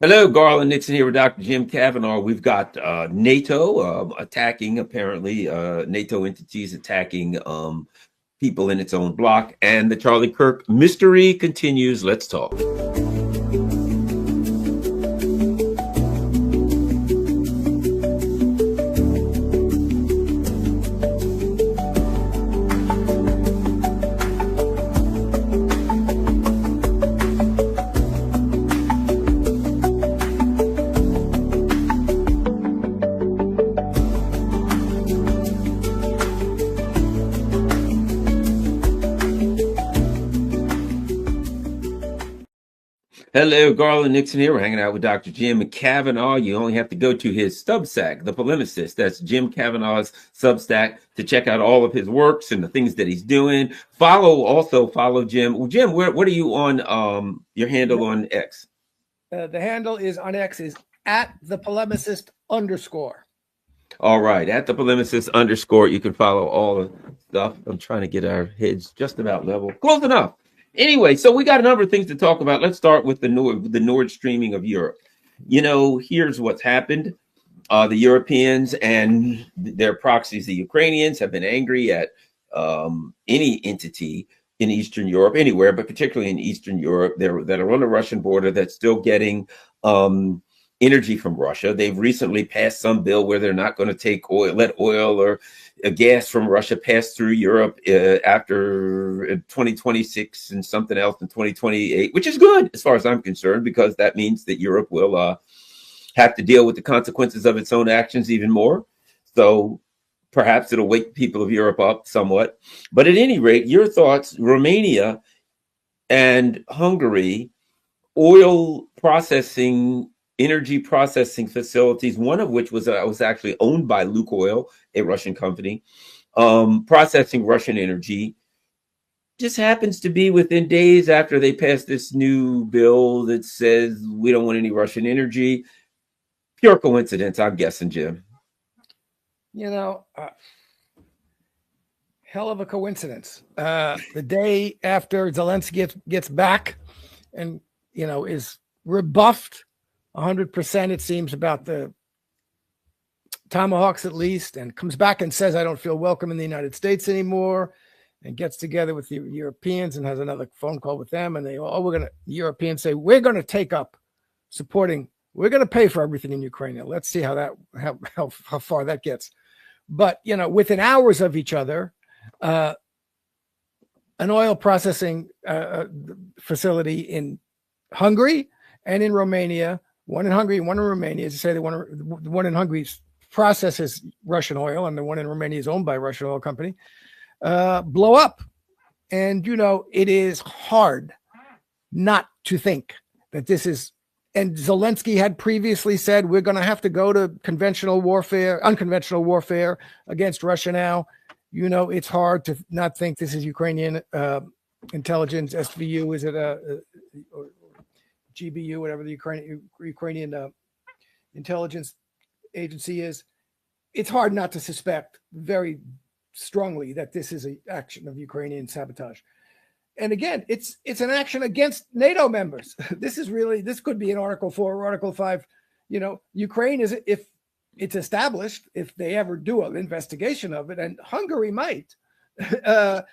Hello, Garland, Nixon here with Dr. Jim Kavanaugh. We've got NATO attacking, apparently, NATO entities attacking people in its own bloc, and the Charlie Kirk mystery continues. Let's talk. Hello, Garland Nixon here. We're hanging out with Dr. Jim Kavanaugh. You only have to go to his Substack, The Polemicist. That's Jim Kavanaugh's Substack to check out all of his works and the things that he's doing. Also follow Jim. Well, Jim, what are you on your handle on X? The handle is on X is at the polemicist _. All right, at the polemicist _ you can follow all the stuff. I'm trying to get our heads just about level. Close enough. Anyway, so we got a number of things to talk about. Let's start with the Nord Streaming of Europe. You know, here's what's happened. The Europeans and their proxies, the Ukrainians, have been angry at any entity in Eastern Europe, anywhere, but particularly in Eastern Europe, that are on the Russian border that's still getting energy from Russia. They've recently passed some bill where they're not going to let oil or gas from Russia pass through Europe after 2026 and something else in 2028, which is good as far as I'm concerned, because that means that Europe will have to deal with the consequences of its own actions even more. So perhaps it'll wake people of Europe up somewhat. But at any rate, your thoughts: Romania and Hungary, energy processing facilities, one of which was actually owned by Lukoil, a Russian company, processing Russian energy, just happens to be within days after they passed this new bill that says we don't want any Russian energy. Pure coincidence, I'm guessing, Jim. You know, hell of a coincidence. The day after Zelensky gets back and, is rebuffed 100%, it seems, about the Tomahawks at least, and comes back and says, I don't feel welcome in the United States anymore, and gets together with the Europeans and has another phone call with them. And the Europeans say, we're going to take up supporting, we're going to pay for everything in Ukraine. Let's see how far that gets. But, within hours of each other, an oil processing facility in Hungary and in Romania, one in Hungary and one in Romania, as you say, the one in Hungary processes Russian oil, and the one in Romania is owned by a Russian oil company, blow up. And, it is hard not to think that this is, and Zelensky had previously said, we're going to have to go to unconventional warfare against Russia now. It's hard to not think this is Ukrainian intelligence, SVU, is it or GBU, whatever the Ukrainian intelligence agency is. It's hard not to suspect very strongly that this is an action of Ukrainian sabotage. And again, it's an action against NATO members. This could be an Article 4 or Article 5. Ukraine is, if it's established, if they ever do an investigation of it, and Hungary might, if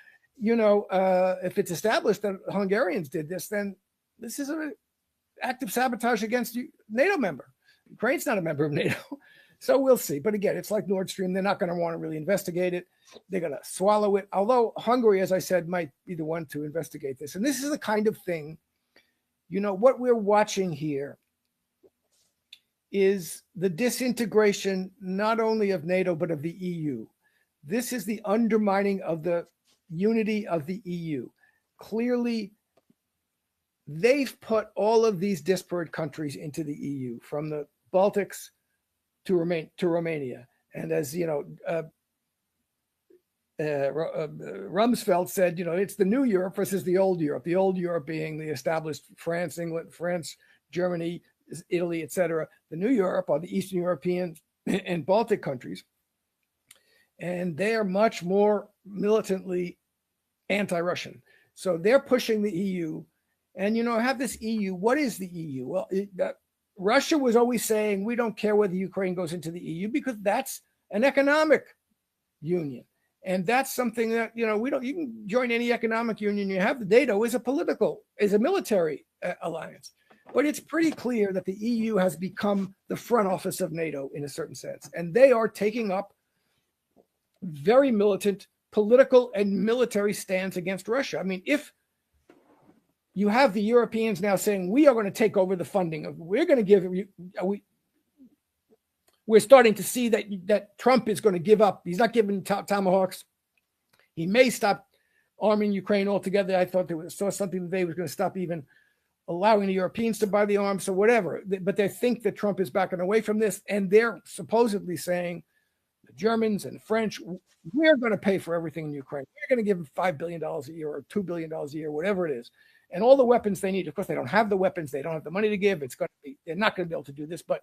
it's established that Hungarians did this, then this is an active sabotage against NATO member. Ukraine's not a member of NATO. So we'll see. But again, it's like Nord Stream. They're not going to want to really investigate it. They're going to swallow it. Although Hungary, as I said, might be the one to investigate this. And this is the kind of thing, what we're watching here is the disintegration, not only of NATO, but of the EU. This is the undermining of the unity of the EU. Clearly, they've put all of these disparate countries into the EU, from the Baltics to Romania. And as Rumsfeld said, it's the new Europe versus the old Europe being the established France, England, Germany, Italy, etc. The new Europe are the Eastern European and Baltic countries. And they are much more militantly anti-Russian. So they're pushing the EU. And, have this EU. What is the EU? Well, Russia was always saying, we don't care whether Ukraine goes into the EU because that's an economic union. And that's something that, you can join any economic union you have. The NATO is a military alliance. But it's pretty clear that the EU has become the front office of NATO in a certain sense. And they are taking up very militant political and military stance against Russia. I mean, if you have the Europeans now saying, we are going to take over the funding we're going to give we're starting to see that Trump is going to give up. He's not giving tomahawks. He may stop arming Ukraine altogether. I saw something today was going to stop even allowing the Europeans to buy the arms, so whatever. But they think that Trump is backing away from this, and they're supposedly saying, the Germans and French, we're going to pay for everything in Ukraine. We're going to give them $5 billion a year or $2 billion a year, whatever it is. And all the weapons they need. Of course, they don't have the weapons. They don't have the money to give. They're not going to be able to do this. But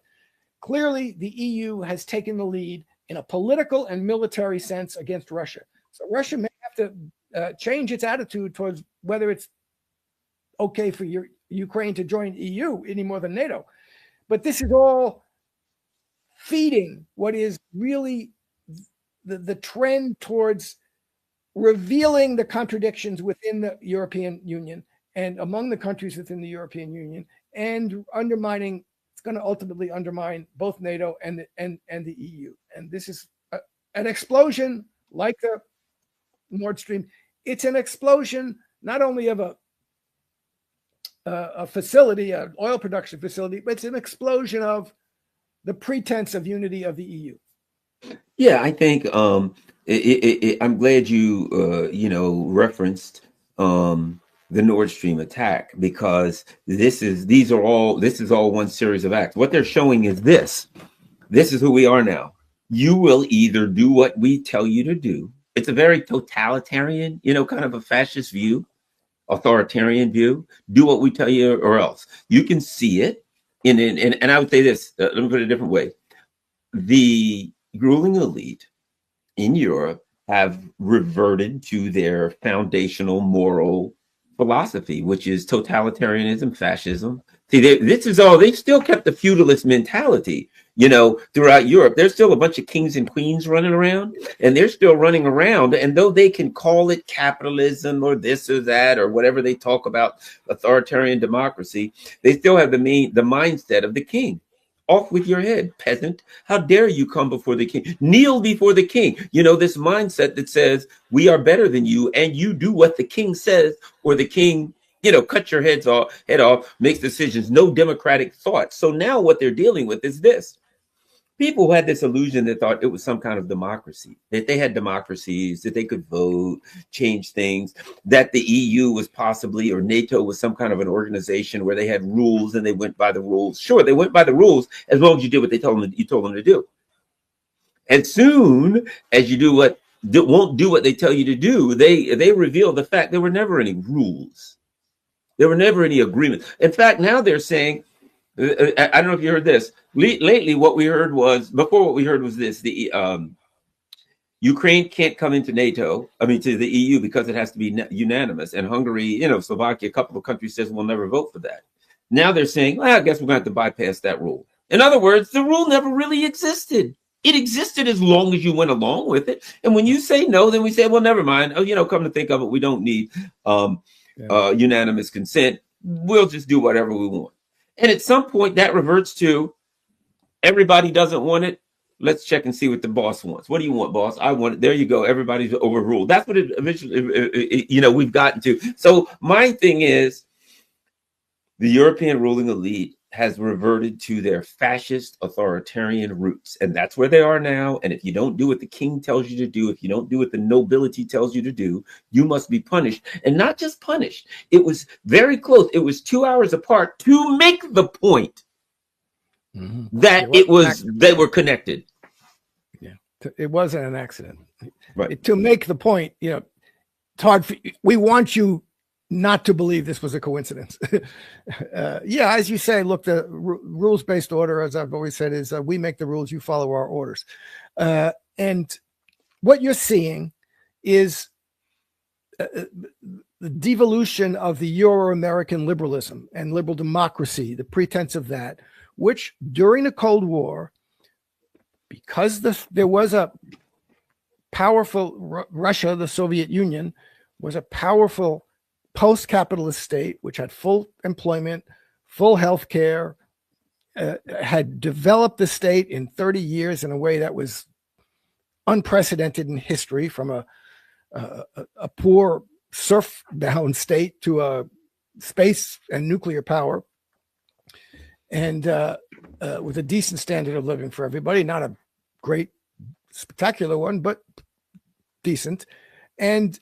clearly, the EU has taken the lead in a political and military sense against Russia. So Russia may have to change its attitude towards whether it's okay for Ukraine to join EU any more than NATO. But this is all feeding what is really the trend towards revealing the contradictions within the European Union and among the countries within the European Union, and undermining. It's going to ultimately undermine both NATO and the EU. And this is an explosion like the Nord Stream. It's an explosion not only of a facility, an oil production facility, but it's an explosion of the pretense of unity of the EU. Yeah, I think I'm glad you referenced the Nord Stream attack, because this is all one series of acts. What they're showing is this is who we are now. You will either do what we tell you to do. It's a very totalitarian, kind of a fascist view, authoritarian view. Do what we tell you or else. You can see it and I would say this, let me put it a different way. The ruling elite in Europe have reverted to their foundational moral philosophy, which is totalitarianism, fascism. See, they've still kept the feudalist mentality, throughout Europe. There's still a bunch of kings and queens running around, and they're still running around. And though they can call it capitalism or this or that, or whatever they talk about, authoritarian democracy, they still have the mindset of the king. Off with your head, peasant. How dare you come before the king? Kneel before the king. This mindset that says we are better than you, and you do what the king says, or the king, cut your head off, makes decisions, no democratic thought. So now what they're dealing with is this. People had this illusion that thought it was some kind of democracy, that they had democracies, that they could vote, change things, that the EU was possibly, or NATO was some kind of an organization where they had rules and they went by the rules. Sure, they went by the rules as long as you did what you told them to do. And soon as you won't do what they tell you to do, they reveal the fact there were never any rules. There were never any agreements. In fact, now they're saying, I don't know if you heard this. Lately, what we heard was this: the Ukraine can't come into to the EU, because it has to be unanimous. And Hungary, Slovakia, a couple of countries says we'll never vote for that. Now they're saying, well, I guess we're going to have to bypass that rule. In other words, the rule never really existed. It existed as long as you went along with it. And when you say no, then we say, well, never mind. Oh, come to think of it, we don't need unanimous consent. We'll just do whatever we want. And at some point that reverts to everybody doesn't want it. Let's check and see what the boss wants. What do you want, boss? I want it. There you go. Everybody's overruled. That's what it eventually, we've gotten to. So my thing is, the European ruling elite has reverted to their fascist authoritarian roots. And that's where they are now. And if you don't do what the king tells you to do, if you don't do what the nobility tells you to do, you must be punished. And not just punished. It was very close. It was 2 hours apart to make the point that they were connected. Yeah, it wasn't an accident. Right. To make the point, it's hard we want you not to believe this was a coincidence. As you say, look, the rules-based order, as I've always said, is we make the rules, you follow our orders. And what you're seeing is the devolution of the Euro-American liberalism and liberal democracy, the pretense of that, which during the Cold War, because there was a powerful Russia, the Soviet Union, was a powerful post-capitalist state, which had full employment, full health care, had developed the state in 30 years in a way that was unprecedented in history, from a poor surf-bound state to a space and nuclear power, and with a decent standard of living for everybody, not a great, spectacular one, but decent. And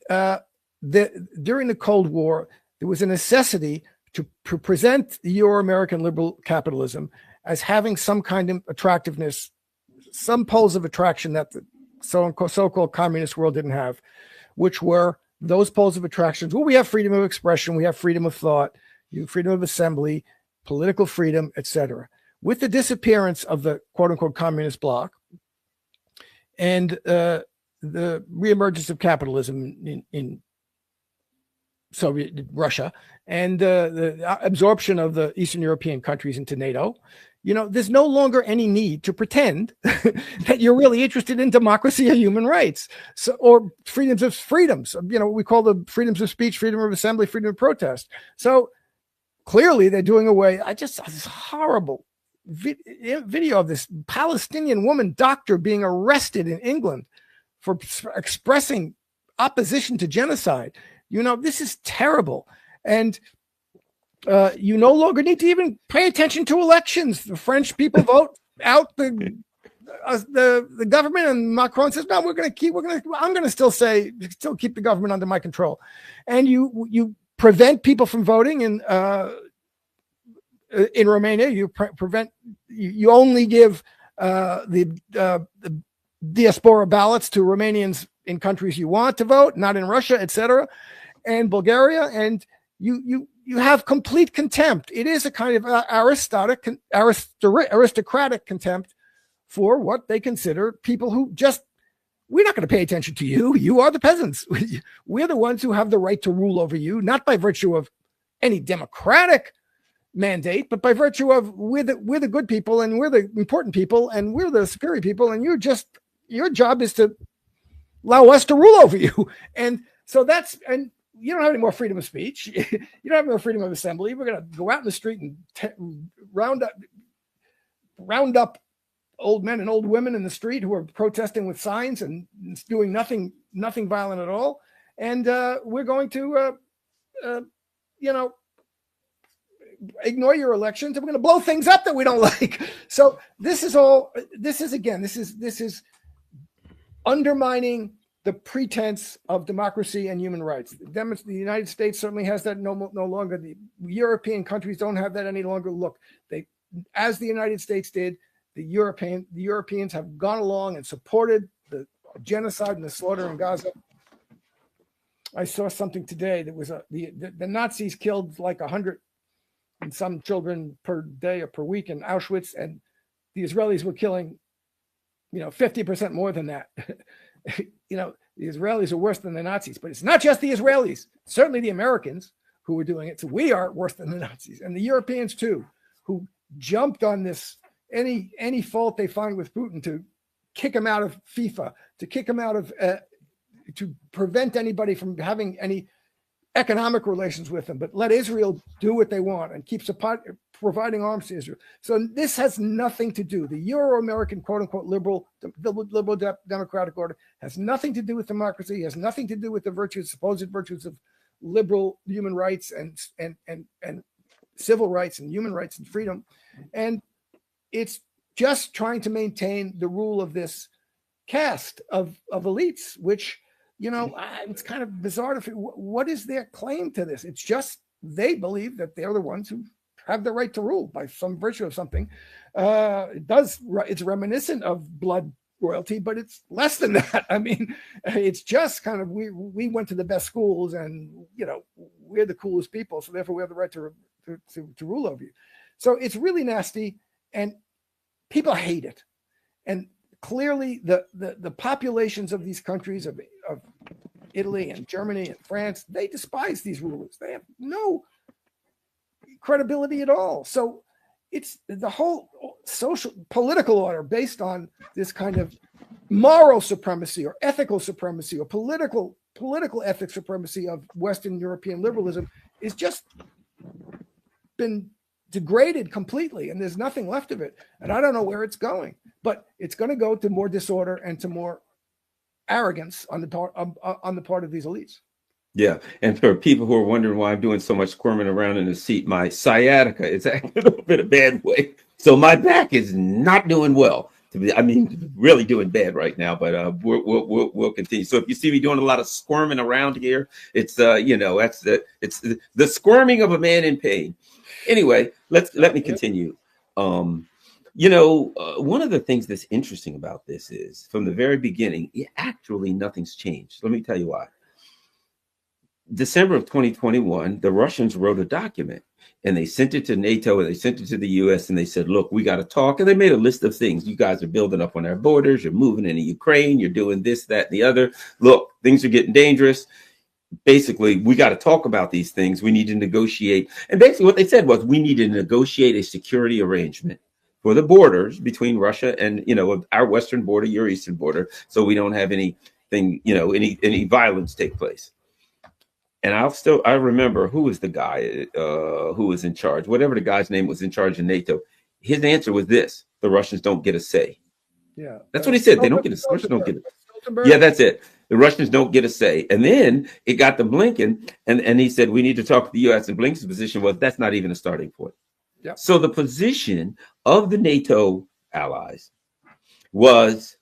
during the Cold War, there was a necessity to present the Euro-American liberal capitalism as having some kind of attractiveness, some poles of attraction that the so-called communist world didn't have, which were those poles of attractions. Well, we have freedom of expression, we have freedom of thought, freedom of assembly, political freedom, etc. With the disappearance of the quote-unquote communist bloc and the reemergence of capitalism in Soviet Russia and the absorption of the Eastern European countries into NATO, there's no longer any need to pretend that you're really interested in democracy or human rights, or freedoms. We call the freedoms of speech, freedom of assembly, freedom of protest. So clearly they're doing away. I just saw this horrible video of this Palestinian woman doctor being arrested in England for expressing opposition to genocide. This is terrible. And you no longer need to even pay attention to elections. The French people vote out the government, and Macron says, "No, I'm going to still keep the government under my control." And you prevent people from voting in Romania. You only give the diaspora ballots to Romanians in countries you want to vote, not in Russia, etc., and Bulgaria, and you have complete contempt. It is a kind of aristocratic contempt for what they consider people who we're not going to pay attention to you. You are the peasants. We're the ones who have the right to rule over you, not by virtue of any democratic mandate, but by virtue of we're the good people, and we're the important people, and we're the superior people, and your job is to allow us to rule over you. And so and you don't have any more freedom of speech. You don't have more freedom of assembly. We're going to go out in the street and round up old men and old women in the street who are protesting with signs and doing nothing violent at all. And we're going to, ignore your elections, and we're going to blow things up that we don't like. So this is undermining the pretense of democracy and human rights. The United States certainly has that no longer. The European countries don't have that any longer. Look, as the United States did, the Europeans have gone along and supported the genocide and the slaughter in Gaza. I saw something today that was the Nazis killed like 100 and some children per day or per week in Auschwitz, and the Israelis were killing 50% more than that. The Israelis are worse than the Nazis, but it's not just the Israelis. Certainly the Americans who were doing it. So we are worse than the Nazis, and the Europeans too, who jumped on this any fault they find with Putin to kick him out of FIFA, to kick him out of to prevent anybody from having any economic relations with them, but let Israel do what they want and keep providing arms to Israel. So this has nothing to do. The Euro-American quote-unquote liberal democratic order has nothing to do with democracy, has nothing to do with the supposed virtues of liberal human rights and civil rights and human rights and freedom. And it's just trying to maintain the rule of this caste of elites, which it's kind of bizarre. What is their claim to this? It's just they believe that they're the ones who have the right to rule by some virtue of something. It's reminiscent of blood royalty, but it's less than that. I mean, it's just kind of we went to the best schools, and we're the coolest people, so therefore we have the right to rule over you. So it's really nasty, and people hate it. And clearly, the populations of these countries of Italy and Germany and France, they despise these rulers. They have no credibility at all. So it's the whole social political order based on this kind of moral supremacy or ethical supremacy or political ethics supremacy of Western European liberalism is just been degraded completely, and there's nothing left of it. And I don't know where it's going, but it's going to go to more disorder and to more arrogance on the part of these elites. Yeah, and for people who are wondering why I'm doing so much squirming around in the seat, my sciatica is acting a little bit of bad way, so my back is not doing well. Really doing bad right now, but we'll continue. So if you see me doing a lot of squirming around here, it's it's the squirming of a man in pain. Anyway, let me continue. One of the things that's interesting about this is from the very beginning, actually nothing's changed. Let me tell you why. December of 2021, the Russians wrote a document and they sent it to NATO and they sent it to the US and they said, look, we got to talk. And they made a list of things. You guys are building up on our borders. You're moving into Ukraine. You're doing this, that, and the other. Look, things are getting dangerous. Basically, we got to talk about these things. We need to negotiate. And basically what they said was we need to negotiate a security arrangement for the borders between Russia and, our western border, your eastern border, so we don't have anything, any violence take place. And I remember who was the guy who was in charge, whatever the guy's name was in charge of NATO. His answer was this: the Russians don't get a say. Yeah, that's what he said. They don't get a Russians don't get it. Yeah, that's it. The Russians don't get a say. And then it got to Blinken, and he said we need to talk to the U.S. And Blinken's position was that's not even a starting point. Yep. So the position of the NATO allies was,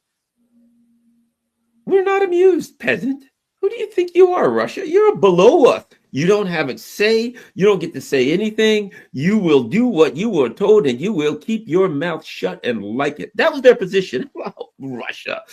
we're not amused, peasant. Who do you think you are, Russia? You're below us. You don't have a say. You don't get to say anything. You will do what you were told, and you will keep your mouth shut and like it. That was their position. Wow, Russia.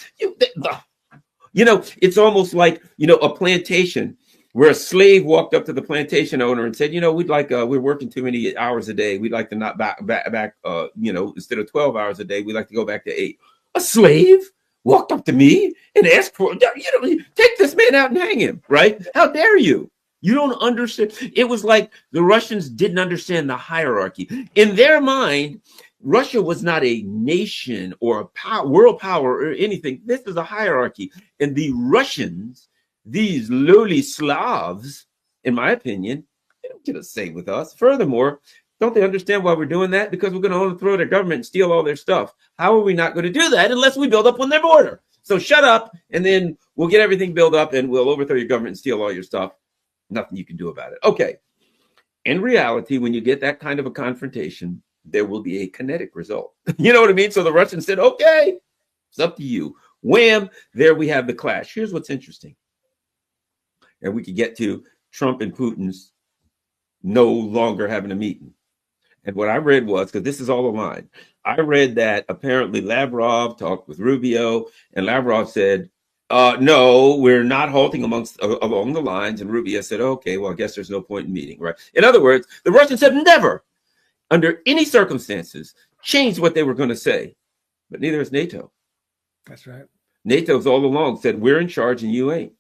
It's almost like, a plantation where a slave walked up to the plantation owner and said, we'd like, we're working too many hours a day. We'd like to not back, instead of 12 hours a day, we'd like to go back to 8. A slave walked up to me and asked for, take this man out and hang him, right? How dare you? You don't understand. It was like the Russians didn't understand the hierarchy. In their mind, Russia was not a nation or a world power or anything. This is a hierarchy. And the Russians, these lowly Slavs, in my opinion, they don't get a say with us. Furthermore, don't they understand why we're doing that? Because we're going to overthrow their government and steal all their stuff. How are we not going to do that unless we build up on their border? So shut up, and then we'll get everything built up, and we'll overthrow your government and steal all your stuff. Nothing you can do about it. Okay. In reality, when you get that kind of a confrontation, there will be a kinetic result. You know what I mean? So the Russians said, okay, it's up to you. Wham, there we have the clash. Here's what's interesting. And we could get to Trump and Putin's no longer having a meeting. And what I read was, because this is all of mine, I read that apparently Lavrov talked with Rubio, and Lavrov said, no, we're not halting along the lines. And Rubio said, okay, well, I guess there's no point in meeting, right? In other words, the Russians have never, under any circumstances, changed what they were going to say. But neither has NATO. That's right. NATO's all along said, we're in charge and you ain't.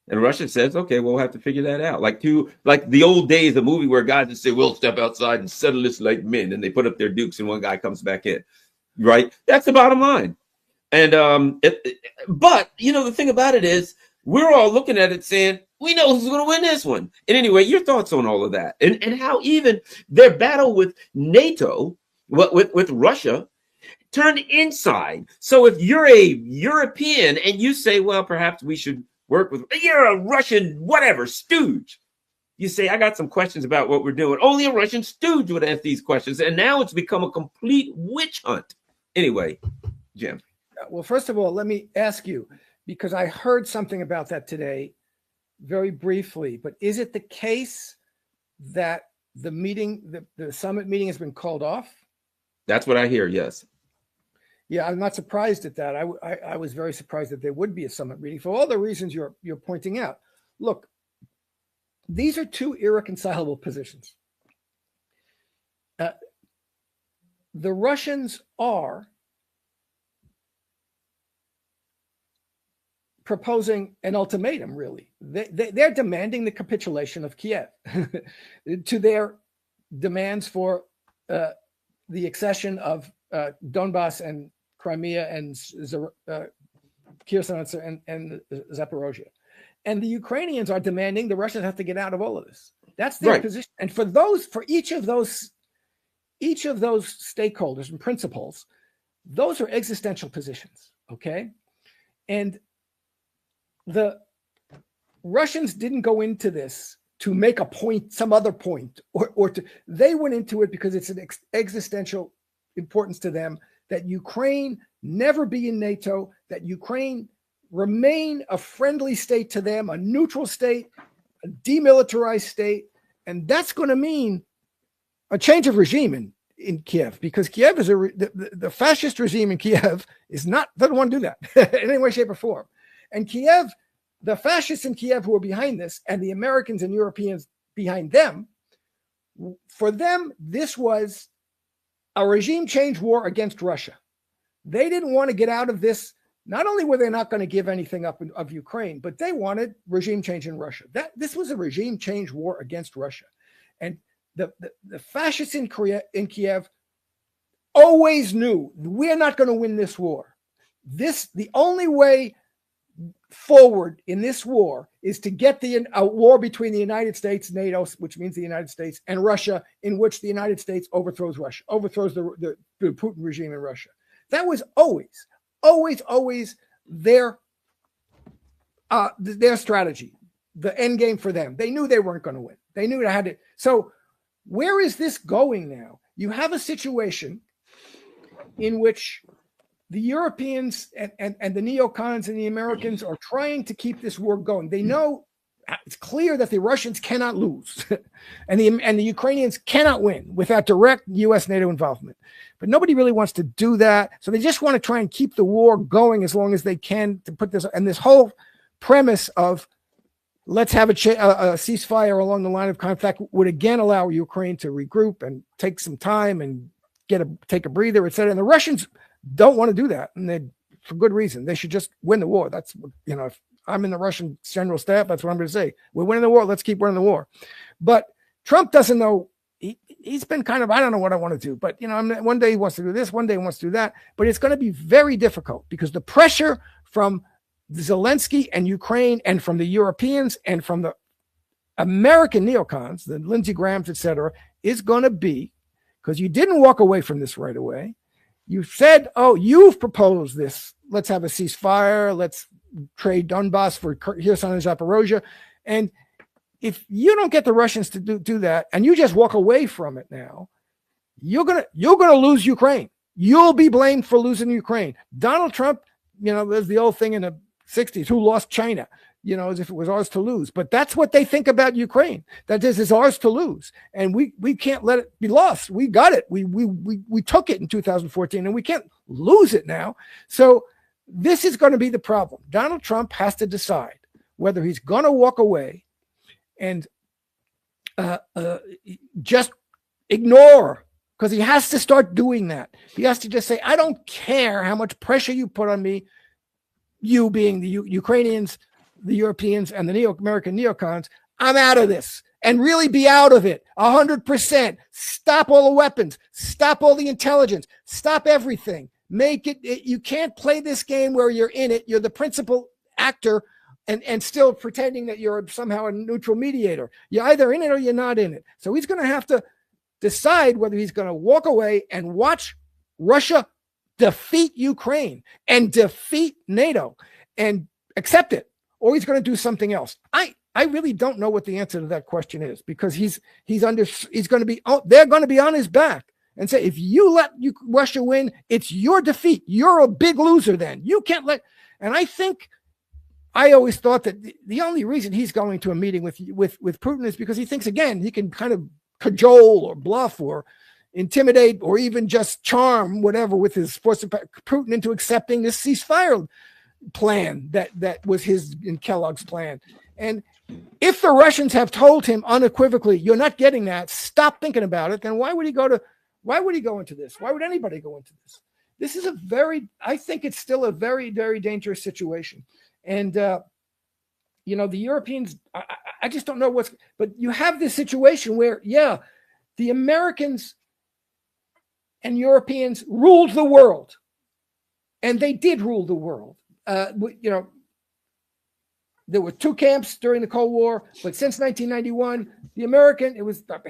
And Russia says, okay, we'll have to figure that out. Like the old days, the movie where guys would say, we'll step outside and settle this like men. And they put up their dukes and one guy comes back in. Right? That's the bottom line. And but the thing about it is we're all looking at it saying, we know who's going to win this one. And anyway, your thoughts on all of that and how even their battle with NATO, with Russia, turned inside. So if you're a European and you say, well, perhaps we should work with, you're a Russian, whatever, stooge. You say, I got some questions about what we're doing. Only a Russian stooge would ask these questions. And now it's become a complete witch hunt. Anyway, Jim. Well, first of all, let me ask you, because I heard something about that today very briefly, but is it the case that the meeting, the summit meeting has been called off? That's what I hear, yes. Yeah, I'm not surprised at that. I was very surprised that there would be a summit meeting for all the reasons you're pointing out. Look, these are two irreconcilable positions. The Russians are proposing an ultimatum, really. They're demanding the capitulation of Kiev to their demands for the accession of Donbass and Crimea and Kherson and Zaporozhia. And the Ukrainians are demanding the Russians have to get out of all of this. That's their position. And for each of those stakeholders and principles, those are existential positions. Okay. And the Russians didn't go into this to make a point, some other point, they went into it because it's an existential importance to them that Ukraine never be in NATO, that Ukraine remain a friendly state to them, a neutral state, a demilitarized state. And that's going to mean a change of regime in Kiev, because Kiev is the fascist regime in Kiev doesn't want to do that in any way, shape, or form. And Kiev, the fascists in Kiev who are behind this, and the Americans and Europeans behind them, for them, this was a regime change war against Russia. They didn't want to get out of this. Not only were they not going to give anything up of Ukraine, but they wanted regime change in Russia. This was a regime change war against Russia. And the fascists in Kiev always knew we're not going to win this war. The only way forward in this war is to get a war between the United States, NATO, which means the United States, and Russia, in which the United States overthrows the Putin regime in Russia. That was always their strategy, the end game for them. They knew they weren't going to win. They knew they had to. So where is this going now? You have a situation in which the Europeans and the neocons and the Americans are trying to keep this war going. They know it's clear that the Russians cannot lose and the Ukrainians cannot win without direct U.S. NATO involvement. But nobody really wants to do that. So they just want to try and keep the war going as long as they can to put this. And this whole premise of let's have a ceasefire along the line of conflict would again allow Ukraine to regroup and take some time and take a breather, et cetera. And the Russians don't want to do that. And for good reason. They should just win the war. That's, if I'm in the Russian general staff, that's what I'm going to say. We're winning the war. Let's keep winning the war. But Trump doesn't know. He's been kind of, I don't know what I want to do, but one day he wants to do this, one day he wants to do that, but it's going to be very difficult because the pressure from Zelensky and Ukraine and from the Europeans and from the American neocons, the Lindsey Grahams, et cetera, is going to be, because you didn't walk away from this right away. You said, you've proposed this. Let's have a ceasefire. Let's trade Donbass for Kherson and Zaporozhia. And if you don't get the Russians to do that, and you just walk away from it now, you're gonna lose Ukraine. You'll be blamed for losing Ukraine. Donald Trump, there's the old thing in the 60s, who lost China, as if it was ours to lose. But that's what they think about Ukraine. That this is ours to lose. And we can't let it be lost. We got it. We took it in 2014 and we can't lose it now. So this is going to be the problem. Donald Trump has to decide whether he's going to walk away and just ignore, because he has to start doing that. He has to just say, I don't care how much pressure you put on me, you being the Ukrainians, the Europeans, and the American neocons, I'm out of this, and really be out of it 100%. Stop all the weapons, stop all the intelligence, stop everything. Make it, you can't play this game where you're in it. You're the principal actor and still pretending that you're somehow a neutral mediator. You're either in it or you're not in it. So he's going to have to decide whether he's going to walk away and watch Russia defeat Ukraine and defeat NATO and accept it, or he's going to do something else. I really don't know what the answer to that question is, because they're going to be on his back and say, if you let Russia win, it's your defeat. You're a big loser then. You can't let, and I always thought that the only reason he's going to a meeting with Putin is because he thinks, again, he can kind of cajole or bluff or intimidate or even just charm whatever with his force of Putin into accepting this ceasefire plan that was his and Kellogg's plan. And if the Russians have told him unequivocally, you're not getting that, stop thinking about it, then why would he go into this? Why would anybody go into this? This is I think it's still a very, very dangerous situation. And, the Europeans, I just don't know but you have this situation where, the Americans and Europeans ruled the world. And they did rule the world. There were two camps during the Cold War, but since 1991, it was the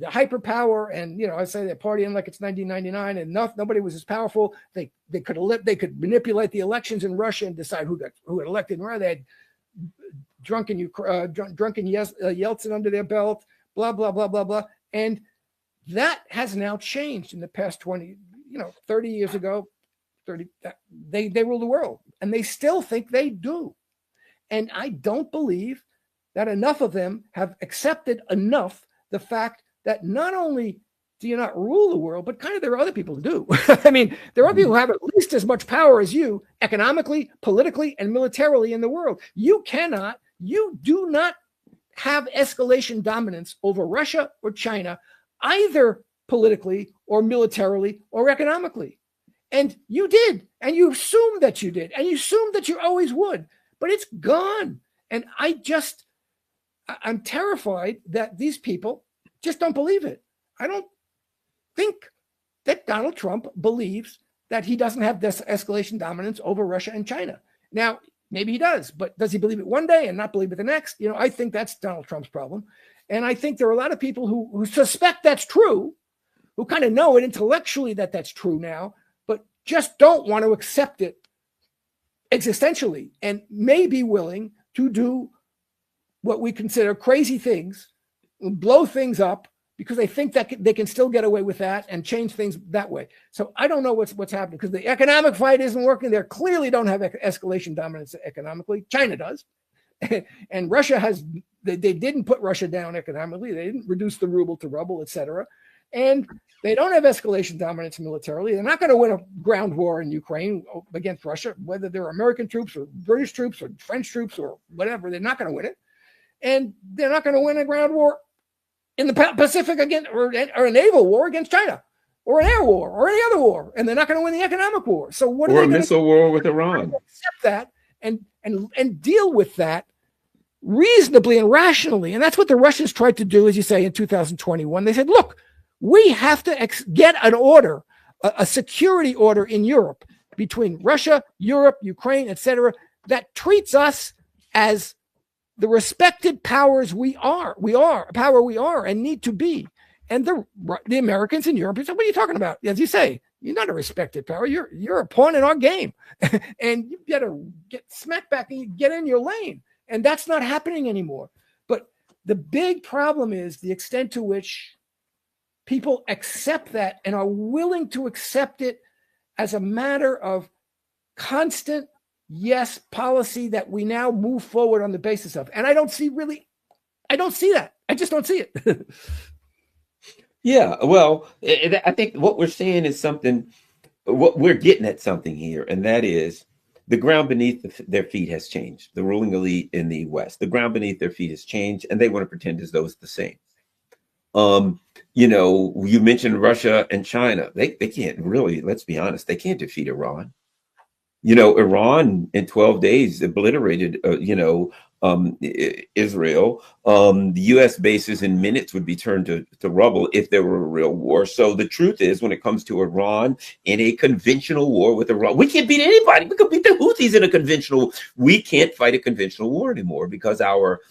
hyperpower, and I say they're partying like it's 1999, and nobody was as powerful. They could manipulate the elections in Russia and decide who got elected. And where they had drunken Yeltsin under their belt, blah blah blah blah blah, and that has now changed in the past 30 years ago. They rule the world, and they still think they do. And I don't believe that enough of them have accepted enough the fact that not only do you not rule the world, but kind of there are other people who do. I mean, there are people who have at least as much power as you economically, politically, and militarily in the world. You do not have escalation dominance over Russia or China, either politically or militarily or economically. And you did, and you assumed that you did, and you assumed that you always would. But it's gone. And I'm terrified that these people just don't believe it. I don't think that Donald Trump believes that he doesn't have this escalation dominance over Russia and China. Now, maybe he does, but does he believe it one day and not believe it the next? I think that's Donald Trump's problem. And I think there are a lot of people who suspect that's true, who kind of know it intellectually that that's true now, but just don't want to accept it existentially, and may be willing to do what we consider crazy things, blow things up, because they think that they can still get away with that and change things that way. So I don't know what's happening, because the economic fight isn't working. They clearly don't have escalation dominance economically. China does. And Russia has, they didn't put Russia down economically. They didn't reduce the ruble to ruble, etc. And they don't have escalation dominance militarily. They're not going to win a ground war in Ukraine against Russia, whether they're American troops or British troops or French troops or whatever. They're not going to win it. And they're not going to win a ground war in the Pacific against, or a naval war against China, or an air war, or any other war. And they're not going to win the economic war. So what are they going to do? Or a missile war with Iran. Accept that and deal with that reasonably and rationally. And that's what the Russians tried to do, as you say, in 2021. They said, look, we have to get an order, a security order in Europe between Russia, Europe, Ukraine, etc., that treats us as the respected powers we are and need to be. And the Americans in Europe said, what are you talking about? As you say, you're not a respected power. You're a pawn in our game. And you better get smacked back and get in your lane. And that's not happening anymore. But the big problem is the extent to which people accept that and are willing to accept it as a matter of constant yes policy that we now move forward on the basis of. And I don't see that. I just don't see it. Yeah, well, I think what we're saying is what we're getting at something here, and that is the ground beneath their feet has changed. The ruling elite in the West, the ground beneath their feet has changed, and they want to pretend as though it's the same. You mentioned Russia and China. They can't really, let's be honest, they can't defeat Iran. Iran in 12 days obliterated, Israel. The U.S. bases in minutes would be turned to rubble if there were a real war. So the truth is, when it comes to Iran in a conventional war with Iran, we can't beat anybody. We could beat the Houthis in a conventional. We can't fight a conventional war anymore because our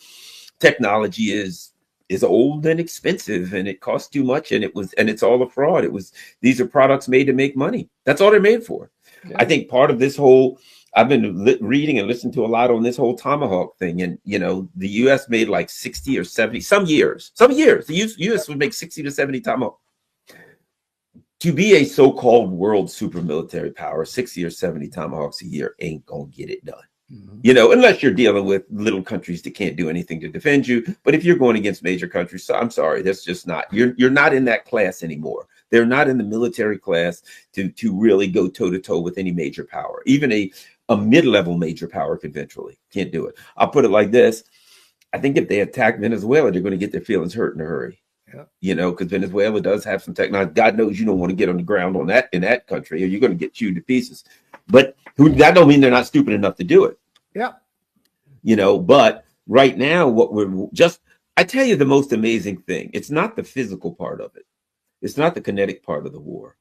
technology is old and expensive, and it costs too much, and it's all a fraud. These are products made to make money. That's all they're made for. Yeah. I think part of this whole, I've been reading and listening to a lot on this whole Tomahawk thing, and the U.S. made like 60 or 70 some years the U.S. would make 60 to 70 Tomahawk. To be a so-called world super military power, 60 or 70 Tomahawks a year ain't gonna get it done. Unless you're dealing with little countries that can't do anything to defend you. But if you're going against major countries, so I'm sorry, that's just not, you're not in that class anymore. They're not in the military class to really go toe to toe with any major power. Even a mid-level major power conventionally can't do it. I'll put it like this. I think if they attack Venezuela, they're going to get their feelings hurt in a hurry. Yeah. Because Venezuela does have some technology. God knows you don't want to get on the ground in that country, or you're going to get chewed to pieces. But that don't mean they're not stupid enough to do it. Yeah. But right now, I tell you the most amazing thing. It's not the physical part of it. It's not the kinetic part of the war.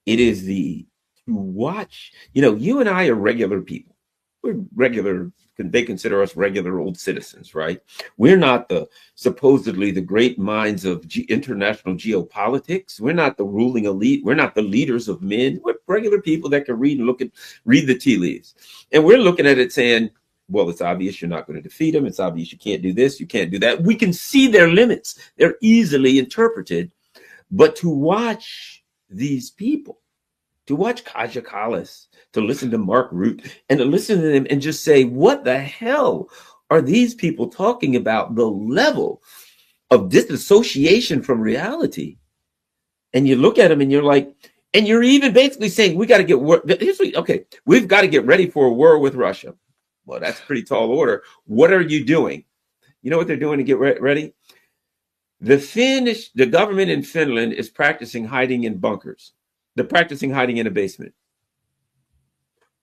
It is the to watch. You know, you and I are regular people. We're regular. They consider us regular old citizens, right? We're not the supposedly the great minds of international geopolitics. We're not the ruling elite. We're not the leaders of men. We're regular people that can read and read the tea leaves. And we're looking at it saying, well, it's obvious you're not going to defeat them. It's obvious you can't do this. You can't do that. We can see their limits. They're easily interpreted. But to watch these people, to watch Kaja Kallas, to listen to Mark Root, and to listen to them and just say, what the hell are these people talking about? The level of disassociation from reality. And you look at them and you're like, and you're even basically saying, we got to get, okay, we've got to get ready for a war with Russia. Well, that's a pretty tall order. What are you doing? You know what they're doing to get ready? The government in Finland is practicing hiding in bunkers. They're practicing hiding in a basement.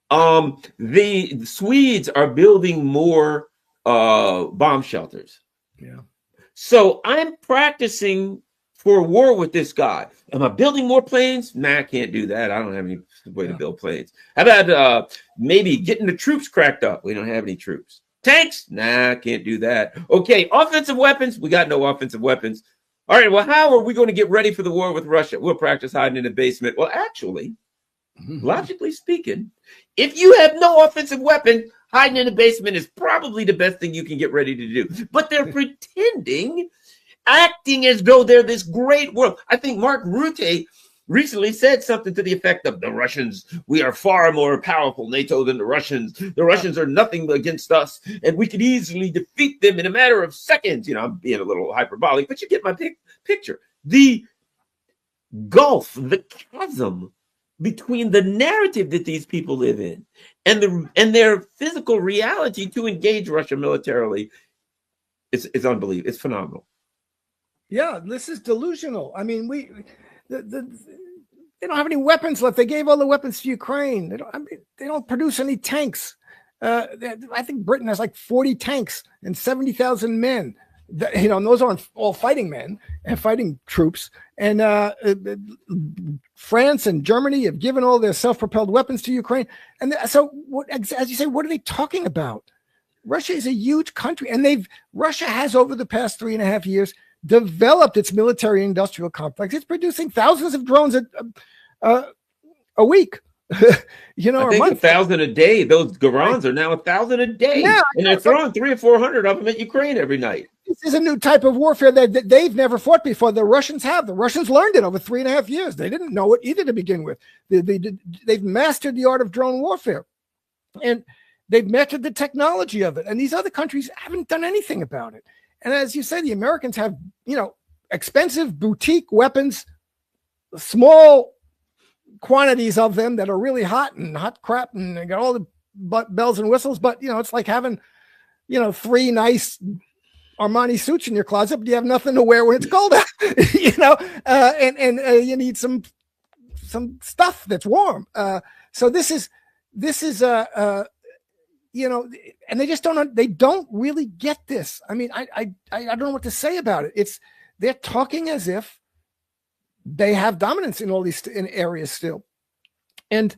The Swedes are building more bomb shelters. Yeah. So I'm practicing for a war with this guy. Am I building more planes? Nah, I can't do that. I don't have any way to build planes. How about maybe getting the troops cracked up? We don't have any troops. Tanks? Nah, I can't do that. Okay, offensive weapons? We got no offensive weapons. All right, well, how are we going to get ready for the war with Russia? We'll practice hiding in the basement. Well, actually, logically speaking, if you have no offensive weapon, hiding in the basement is probably the best thing you can get ready to do. But they're pretending, acting as though they're this great world. I think Mark Rutte recently said something to the effect of the Russians, we are far more powerful NATO than the Russians. The Russians are nothing against us, and we could easily defeat them in a matter of seconds. You know, I'm being a little hyperbolic, but you get my picture. The gulf, the chasm between the narrative that these people live in and their physical reality to engage Russia militarily is unbelievable. It's phenomenal. Yeah, this is delusional. I mean, they don't have any weapons left. They gave all the weapons to Ukraine. They don't produce any tanks. I think Britain has like 40 tanks and 70,000 men. You know, and those aren't all fighting men and fighting troops. And France and Germany have given all their self-propelled weapons to Ukraine. And so, as you say, what are they talking about? Russia is a huge country, and Russia has over the past 3.5 years developed its military industrial complex. It's producing thousands of drones a week. You know, I think 1,000 a day. Those Garlands are now 1,000 a day, and they're throwing 300 or 400 of them at Ukraine every night. This is a new type of warfare that they've never fought before. The Russians have. The Russians learned it over 3.5 years. They didn't know it either to begin with. They've mastered the art of drone warfare, and they've mastered the technology of it. And these other countries haven't done anything about it. And as you say, the Americans have, you know, expensive boutique weapons, small quantities of them that are really hot crap, and they got all the bells and whistles. But, you know, it's like having, you know, 3 nice Armani suits in your closet, but you have nothing to wear when it's cold out, you know, and you need some stuff that's warm. So this is you know, and they don't really get this. I mean, I don't know what to say about it. They're talking as if they have dominance in all these areas still. And,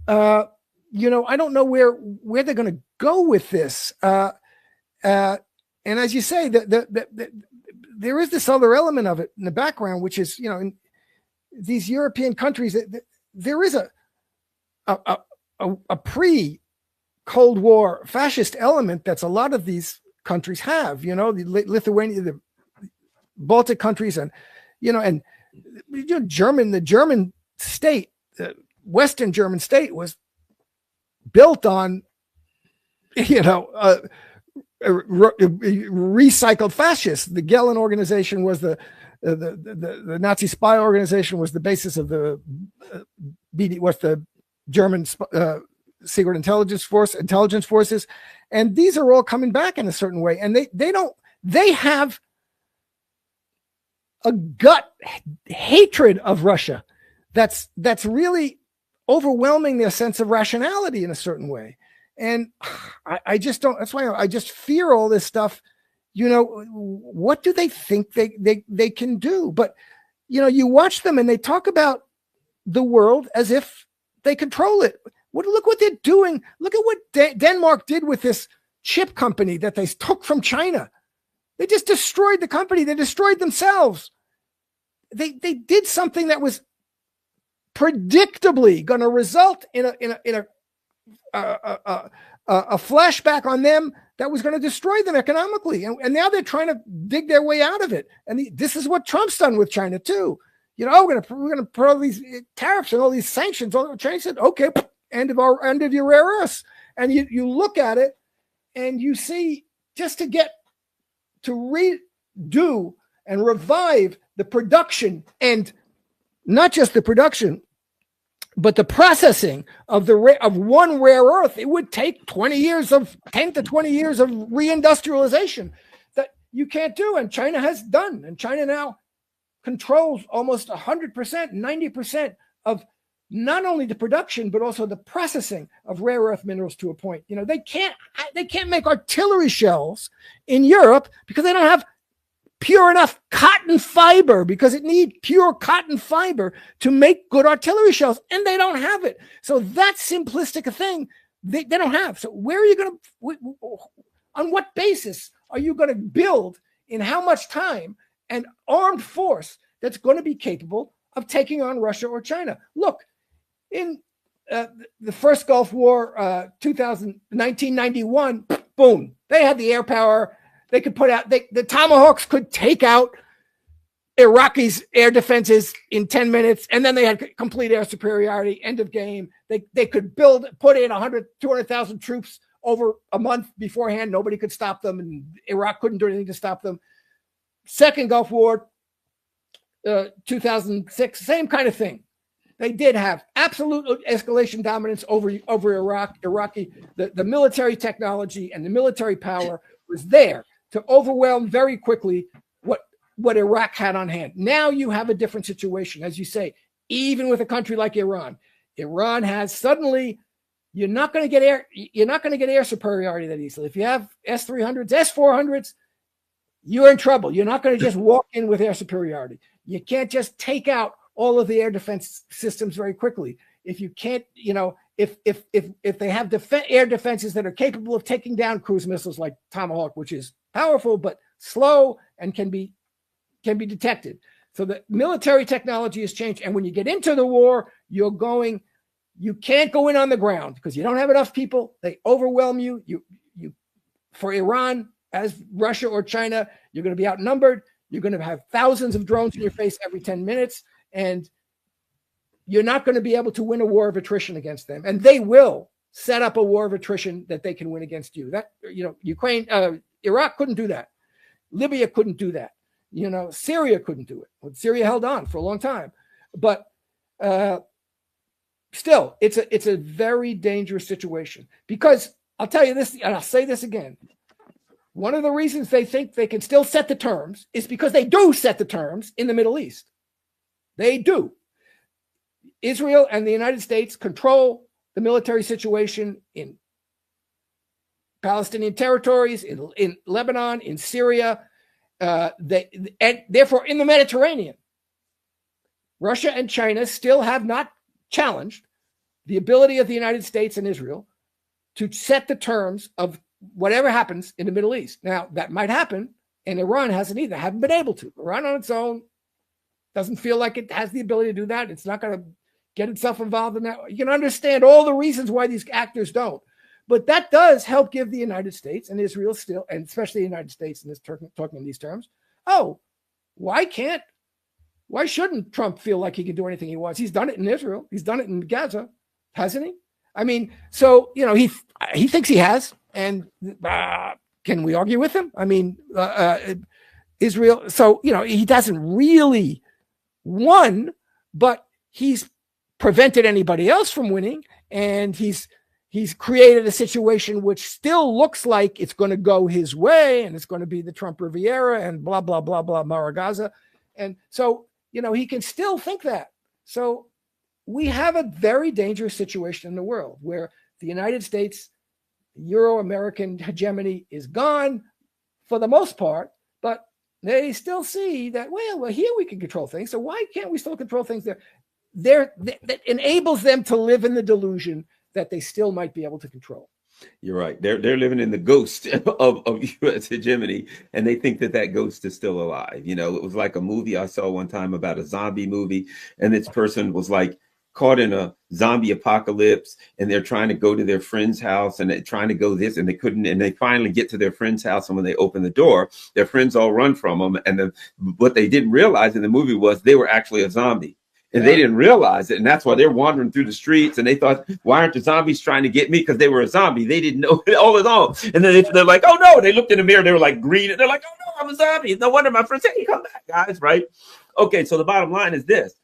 you know, I don't know where they're going to go with this. And as you say, there is this other element of it in the background, which is, you know, in these European countries, there is a pre-Cold War fascist element that's a lot of these countries have, you know, the Lithuania, the Baltic countries, and, you know, and the German state, the Western German state was built on, you know, recycled fascists. The Garland organization was the Nazi spy organization, was the basis of the German secret intelligence forces, and these are all coming back in a certain way. And they have a gut hatred of Russia that's really overwhelming their sense of rationality in a certain way. And I just don't, that's why I just fear all this stuff. You know, what do they think they can do? But, you know, you watch them and they talk about the world as if they control it. Look what they're doing. Look at what Denmark did with this chip company that they took from China. They just destroyed the company. They destroyed themselves. They did something that was predictably going to result in a flashback on them that was going to destroy them economically. And now they're trying to dig their way out of it. And this is what Trump's done with China too. We're going to put all these tariffs and all these sanctions. China said, okay, end of your rare earths. And you look at it and you see, just to get to redo and revive the production, and not just the production, but the processing of one rare earth, it would take 10 to 20 years of reindustrialization that you can't do. And China has done. And China now controls almost 100%, 90% of not only the production, but also the processing of rare earth minerals to a point. They can't make artillery shells in Europe because they don't have pure enough cotton fiber, because it needs pure cotton fiber to make good artillery shells, and they don't have it. So that simplistic a thing they don't have. So where are you going to, on what basis are you going to build, in how much time, an armed force that's going to be capable of taking on Russia or China? Look, in the first Gulf War, 1991, boom, they had the air power. They could put out, the Tomahawks could take out Iraqi's air defenses in 10 minutes, and then they had complete air superiority, end of game. They could put in 100, 200,000 troops over a month beforehand. Nobody could stop them, and Iraq couldn't do anything to stop them. Second Gulf War, 2006, same kind of thing. They did have absolute escalation dominance over Iraqi. The military technology and the military power was there to overwhelm very quickly what Iraq had on hand. Now you have a different situation, as you say, even with a country like Iran. Iran has suddenly, you're not going to get air superiority that easily. If you have S-300s, S-400s, you're in trouble. You're not going to just walk in with air superiority. You can't just take out all of the air defense systems very quickly. If you can't, if they have air defenses that are capable of taking down cruise missiles like Tomahawk, which is powerful but slow and can be detected. So the military technology has changed. And when you get into the war, you can't go in on the ground because you don't have enough people. They overwhelm you. For Iran, as Russia or China, you're going to be outnumbered. You're going to have thousands of drones in your face every 10 minutes. And you're not going to be able to win a war of attrition against them. And they will set up a war of attrition that they can win against you. Iraq couldn't do that. Libya couldn't do that. Syria couldn't do it. Well, Syria held on for a long time. But still, it's a very dangerous situation. Because I'll tell you this, and I'll say this again. One of the reasons they think they can still set the terms is because they do set the terms in the Middle East. They do. Israel and the United States control the military situation in Palestinian territories, in Lebanon, in Syria, and therefore in the Mediterranean. Russia and China still have not challenged the ability of the United States and Israel to set the terms of whatever happens in the Middle East. Now, that might happen, and Iran haven't been able to. Iran on its own doesn't feel like it has the ability to do that. It's not going to get itself involved in that. You can understand all the reasons why these actors don't. But that does help give the United States and Israel still, and especially the United States in this talking in these terms, why shouldn't Trump feel like he can do anything he wants? He's done it in Israel. He's done it in Gaza, hasn't he? I mean, so, he thinks he has. And can we argue with him? I mean, Israel, so, he doesn't really won, but he's prevented anybody else from winning. And he's created a situation which still looks like it's going to go his way, and it's going to be the Trump Riviera and blah, blah, blah, blah, Mara Gaza. And so, he can still think that. So we have a very dangerous situation in the world where the United States Euro-American hegemony is gone for the most part, but they still see that, well, here we can control things. So why can't we still control things there? that enables them to live in the delusion that they still might be able to control. You're right. They're living in the ghost of U.S. hegemony, and they think that that ghost is still alive. You know, it was like a movie I saw one time about a zombie movie, and this person was like caught in a zombie apocalypse, and they're trying to go to their friend's house, and they're trying to go this, and they couldn't, and they finally get to their friend's house, and when they open the door, their friends all run from them, and what they didn't realize in the movie was they were actually a zombie. And they didn't realize it. And that's why they're wandering through the streets. And they thought, why aren't the zombies trying to get me? Because they were a zombie. They didn't know it all along. And then they're like, oh, no. They looked in the mirror. They were like green. And they're like, oh, no, I'm a zombie. No wonder my friends say, hey, come back, guys. Right? Okay. So the bottom line is this.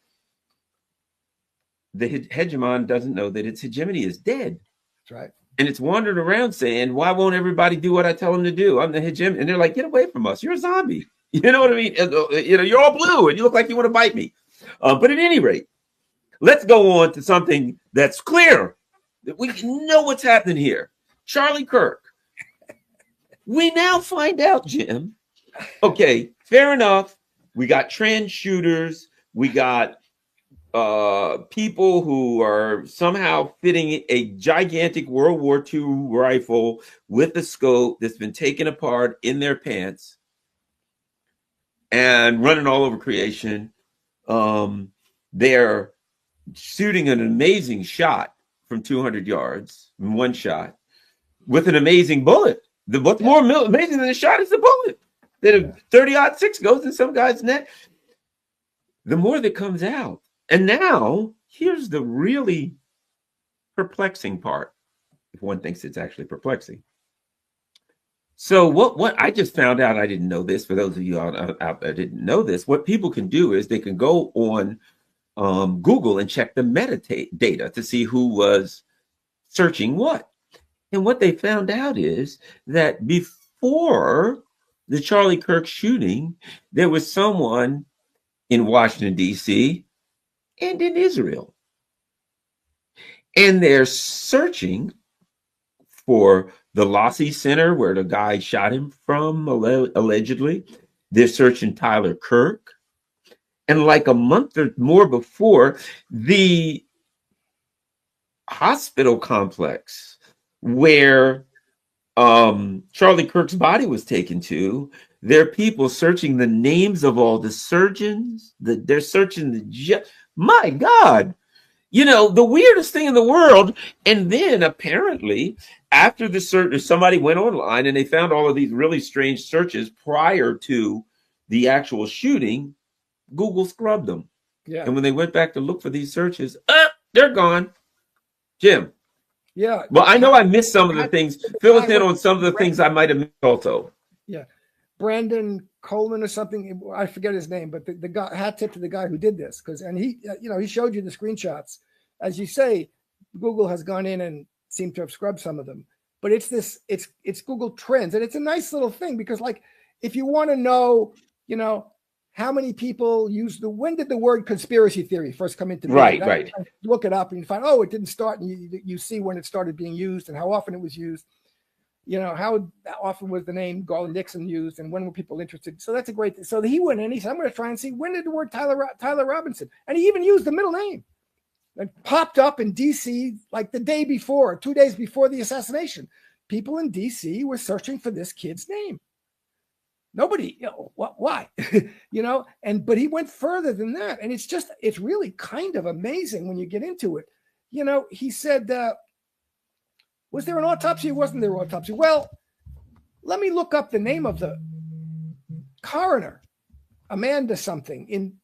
The hegemon doesn't know that its hegemony is dead. That's right. And it's wandering around saying, why won't everybody do what I tell them to do? I'm the hegemon. And they're like, get away from us. You're a zombie. You know what I mean? You know, you're all blue and you look like you want to bite me. But at any rate, let's go on to something that's clear. We know what's happening here. Charlie Kirk. We now find out, Jim. Okay, fair enough. We got trans shooters. We got people who are somehow fitting a gigantic World War II rifle with a scope that's been taken apart in their pants and running all over creation. They're shooting an amazing shot from 200 yards in one shot with an amazing bullet. What's more amazing than the shot is the bullet. That a 30-06 goes in some guy's neck. The more that comes out. And now, here's the really perplexing part, if one thinks it's actually perplexing. So what I just found out, I didn't know this, for those of you out there didn't know this, what people can do is they can go on Google and check the metadata to see who was searching what. And what they found out is that before the Charlie Kirk shooting, there was someone in Washington, D.C., and in Israel. And they're searching for the Lossie Center where the guy shot him from, allegedly. They're searching Tyler Kirk. And like a month or more before, the hospital complex where Charlie Kirk's body was taken to, there are people searching the names of all the surgeons. They're searching my God, you know, the weirdest thing in the world. And then apparently after the search, somebody went online and they found all of these really strange searches prior to the actual shooting. Google scrubbed them. Yeah. And when they went back to look for these searches, they're gone. Jim. Yeah. Well, I know I missed some of the things. Fill us in on some of the things I might have missed also. Yeah. Brandon Coleman or something. I forget his name, but the guy, hat tip to the guy who did this, and he, he showed you the screenshots. As you say, Google has gone in and seemed to have scrubbed some of them. But it's Google Trends, and it's a nice little thing because, like, if you want to know, how many people when did the word conspiracy theory first come into being? Right. Look it up and you find, oh, it didn't start, and you see when it started being used and how often it was used. How often was the name Garland Nixon used and when were people interested? So that's a great thing. So he went in, he said, I'm going to try and see when did the word Tyler Robinson, and he even used the middle name. It popped up in DC like the day before, 2 days before the assassination. People in DC were searching for this kid's name. Nobody, why? But he went further than that. And it's really kind of amazing when you get into it. He said, was there an autopsy or wasn't there an autopsy? Well, let me look up the name of the coroner, Amanda something, in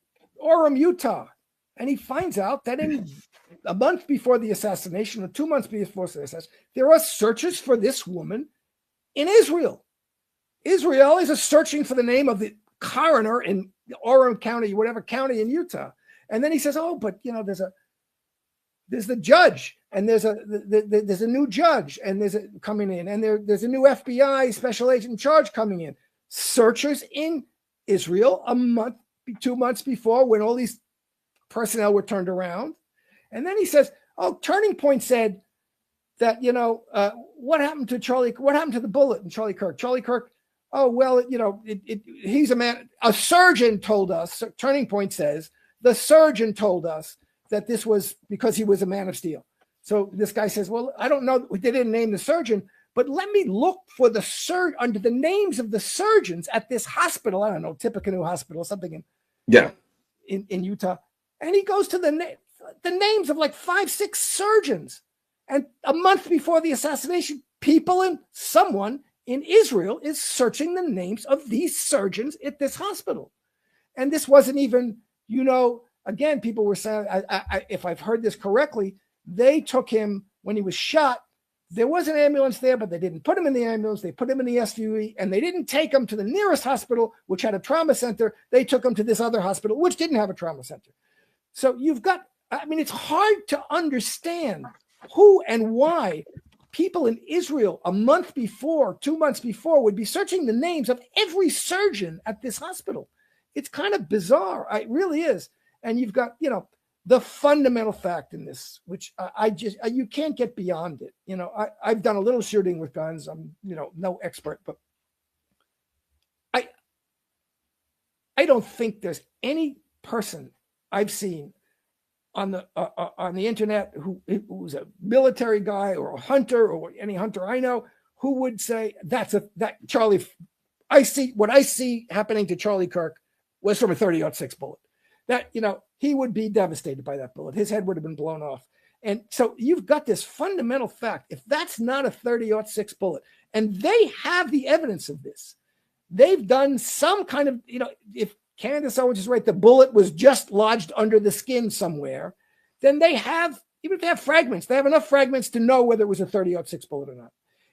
Orem, Utah. And he finds out that in a month before the assassination, or 2 months before the assassination, there are searches for this woman in Israel. Israel is searching for the name of the coroner in Orem County, whatever county in Utah. And then he says, oh, but there's the judge, and there's a new judge, and coming in, and there's a new FBI special agent in charge coming in. Searchers in Israel 2 months before, when all these personnel were turned around. And then he says, oh, Turning Point said that, what happened to Charlie? What happened to the bullet in Charlie Kirk? Charlie Kirk, oh, well, he's a man. A surgeon told us, Turning Point says, the surgeon told us that this was because he was a man of steel. So this guy says, well, I don't know. They didn't name the surgeon, but let me look for the under the names of the surgeons at this hospital. I don't know, Tippecanoe Hospital, something in Utah. And he goes to the names of like 5-6 surgeons. And a month before the assassination, someone in Israel is searching the names of these surgeons at this hospital. And this wasn't even, again, people were saying, if I've heard this correctly, they took him when he was shot. There was an ambulance there, but they didn't put him in the ambulance. They put him in the SUV, and they didn't take him to the nearest hospital, which had a trauma center. They took him to this other hospital, which didn't have a trauma center. So it's hard to understand who and why people in Israel a month before, 2 months before, would be searching the names of every surgeon at this hospital. It's kind of bizarre. It really is. And you've got, the fundamental fact in this, which you can't get beyond it. I've done a little shooting with guns. I'm, no expert, but I don't think there's any person I've seen on the internet who's a military guy or a hunter or any hunter I know who would say that Charlie. What I see happening to Charlie Kirk was from a 30-06 bullet. That, he would be devastated by that bullet. His head would have been blown off. And so you've got this fundamental fact. If that's not a 30-06 bullet, and they have the evidence of this, they've done some kind of, if Candace Owens is right, the bullet was just lodged under the skin somewhere, then they have, even if they have fragments, they have enough fragments to know whether it was a 30-06 bullet or not.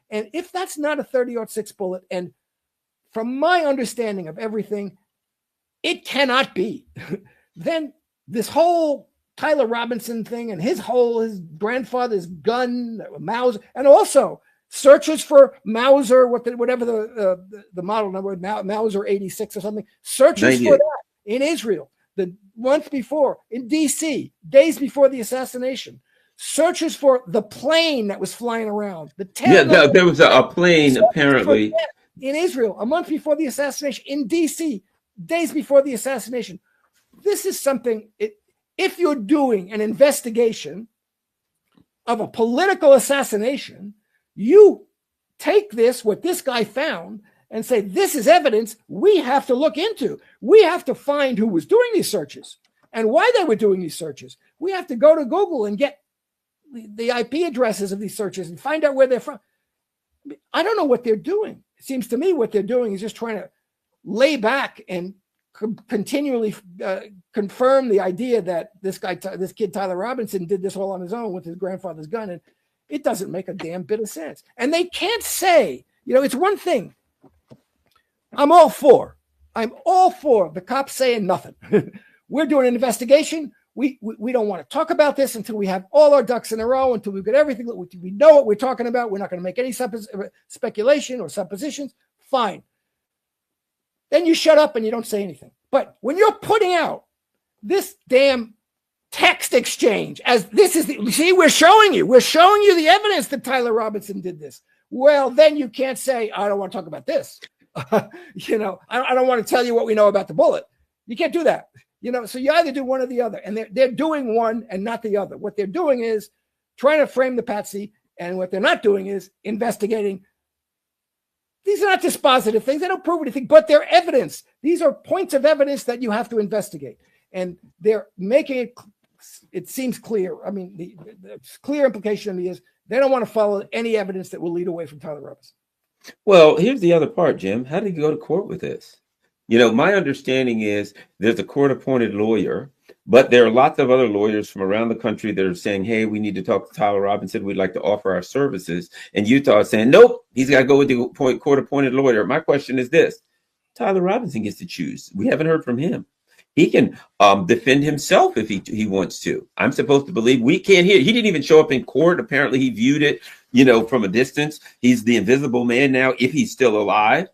And if that's not a 30-06 bullet, and from my understanding of everything, it cannot be, then this whole Tyler Robinson thing and his grandfather's gun, Mauser, and also searches for Mauser, whatever the model number, Mauser 86 or something, searches for that in Israel the month before, in DC, days before the assassination, searches for the plane that was flying around. There was a plane apparently in Israel a month before the assassination, in DC, days before the assassination. This is something, if you're doing an investigation of a political assassination, you take what this guy found, and say, this is evidence we have to look into. We have to find who was doing these searches and why they were doing these searches. We have to go to Google and get the IP addresses of these searches and find out where they're from. I don't know what they're doing. It seems to me what they're doing is just trying to lay back and continually confirm the idea that this kid Tyler Robinson did this all on his own with his grandfather's gun, and it doesn't make a damn bit of sense. And they can't say, it's one thing. I'm all for the cops saying nothing. We're doing an investigation. We don't want to talk about this until we have all our ducks in a row, until we've got everything. We know what we're talking about. We're not going to make any speculation or suppositions. Fine. Then you shut up and you don't say anything. But when you're putting out this damn text exchange, as this is we're showing you the evidence that Tyler Robinson did this. Well, then you can't say, I don't want to talk about this. I don't want to tell you what we know about the bullet. You can't do that. So you either do one or the other, and they're doing one and not the other. What they're doing is trying to frame the patsy, and what they're not doing is investigating. These are not dispositive things. They don't prove anything, but they're evidence. These are points of evidence that you have to investigate, and they're making it seems clear. I mean, the clear implication of me is they don't want to follow any evidence that will lead away from Tyler Robinson. Well, here's the other part, Jim. How did you go to court with this? My understanding is there's a court-appointed lawyer, but there are lots of other lawyers from around the country that are saying, hey, we need to talk to Tyler Robinson. We'd like to offer our services. And Utah is saying, nope, he's got to go with the court-appointed lawyer. My question is this. Tyler Robinson gets to choose. We haven't heard from him. He can defend himself if he wants to. I'm supposed to believe we can't hear. He didn't even show up in court. Apparently, he viewed it, from a distance. He's the invisible man now, if he's still alive.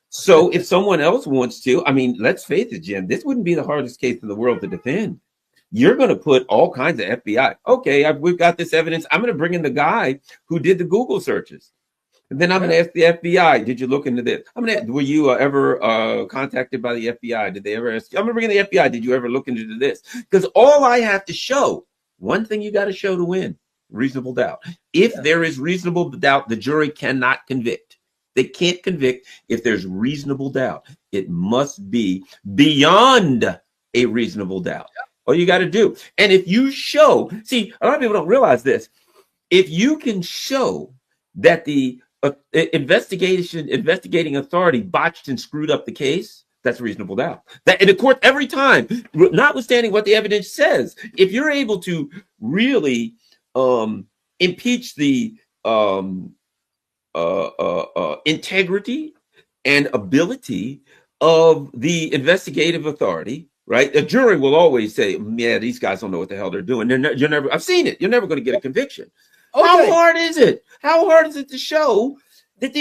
So if someone else wants to, let's face it, Jim, this wouldn't be the hardest case in the world to defend. You're going to put all kinds of FBI. Okay, we've got this evidence. I'm going to bring in the guy who did the Google searches. And then I'm going to ask the FBI, did you look into this? Were you ever contacted by the FBI? Did they ever ask you? I'm going to bring in the FBI. Did you ever look into this? Because all I have to show One thing you got to show to win: reasonable doubt. If there is reasonable doubt, the jury cannot convict. They can't convict if there's reasonable doubt. It must be beyond a reasonable doubt. All you got to do. And if you show, see, a lot of people don't realize this. If you can show that the investigating authority botched and screwed up the case, that's reasonable doubt. That in the court every time, notwithstanding what the evidence says, if you're able to really impeach the integrity and ability of the investigative authority, right? A jury will always say, "Yeah, these guys don't know what the hell they're doing." You're never. I've seen it. You're never going to get a conviction. Okay. How hard is it? How hard is it to show that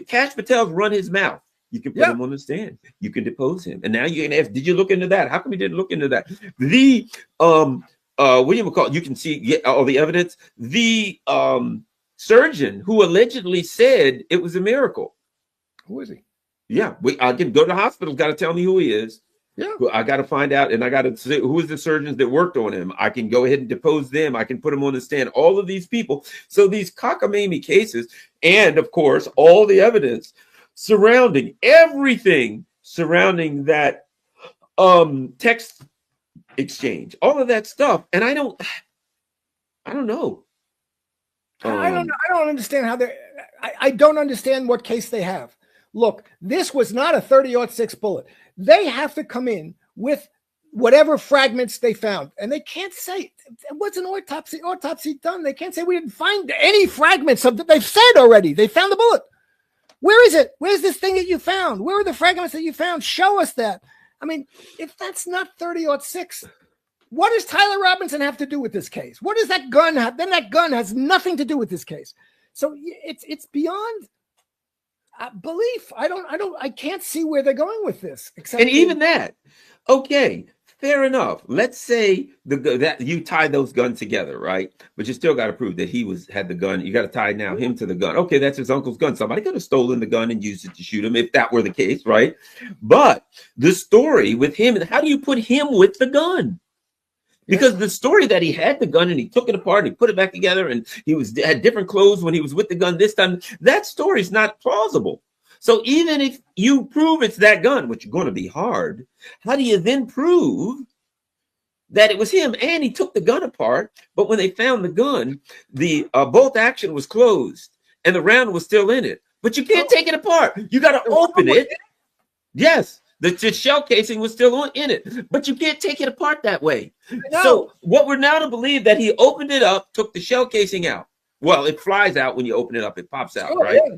Cash Patel's run his mouth? You can put him on the stand. You can depose him, and now you can ask, "Did you look into that? How come you didn't look into that?" The what do you call it? You can see all the evidence. The surgeon who allegedly said it was a miracle. Who is he? Yeah, I can go to the hospital. Got to tell me who he is. Yeah, I got to find out, and I got to see who is the surgeons that worked on him. I can go ahead and depose them. I can put them on the stand. All of these people. So these cockamamie cases, and of course, all the evidence surrounding everything surrounding that text exchange, all of that stuff, and I don't know. I don't understand how they. I don't understand what case they have. Look, this was not a 30-06 bullet. They have to come in with whatever fragments they found, and they can't say it was an autopsy done. They can't say we didn't find any fragments of that. They've said already they found the bullet. Where is it? Where's this thing that you found? Where are the fragments that you found? Show us that. I mean, if that's not 30-06, what does Tyler Robinson have to do with this case? What does that gun have? Then that gun has nothing to do with this case. So it's beyond belief. I can't see where they're going with this. And even that, okay, fair enough. Let's say that you tie those guns together, right? But you still got to prove that he had the gun. You got to tie now him to the gun. Okay, that's his uncle's gun. Somebody could have stolen the gun and used it to shoot him if that were the case, right? But the story with him, how do you put him with the gun? Because the story that he had the gun and he took it apart and he put it back together and he had different clothes when he was with the gun this time, that story is not plausible. So even if you prove it's that gun, which is going to be hard, how do you then prove that it was him? And he took the gun apart, but when they found the gun, the bolt action was closed and the round was still in it. But you can't take it apart. You got to open it. Yes. The shell casing was still in it, but you can't take it apart that way. So what we're now to believe that he opened it up, took the shell casing out. Well, it flies out when you open it up. It pops out, right? Yeah.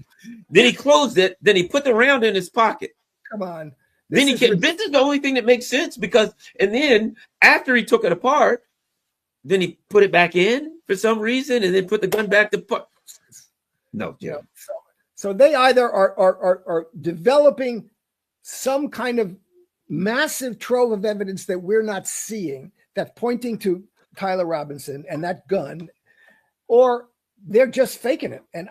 Then he closed it. Then he put the round in his pocket. Come on. This is the only thing that makes sense and then after he took it apart, then he put it back in for some reason and then put the gun back to put. No, yeah. So they either are developing some kind of massive trove of evidence that we're not seeing that's pointing to Tyler Robinson and that gun, or they're just faking it. And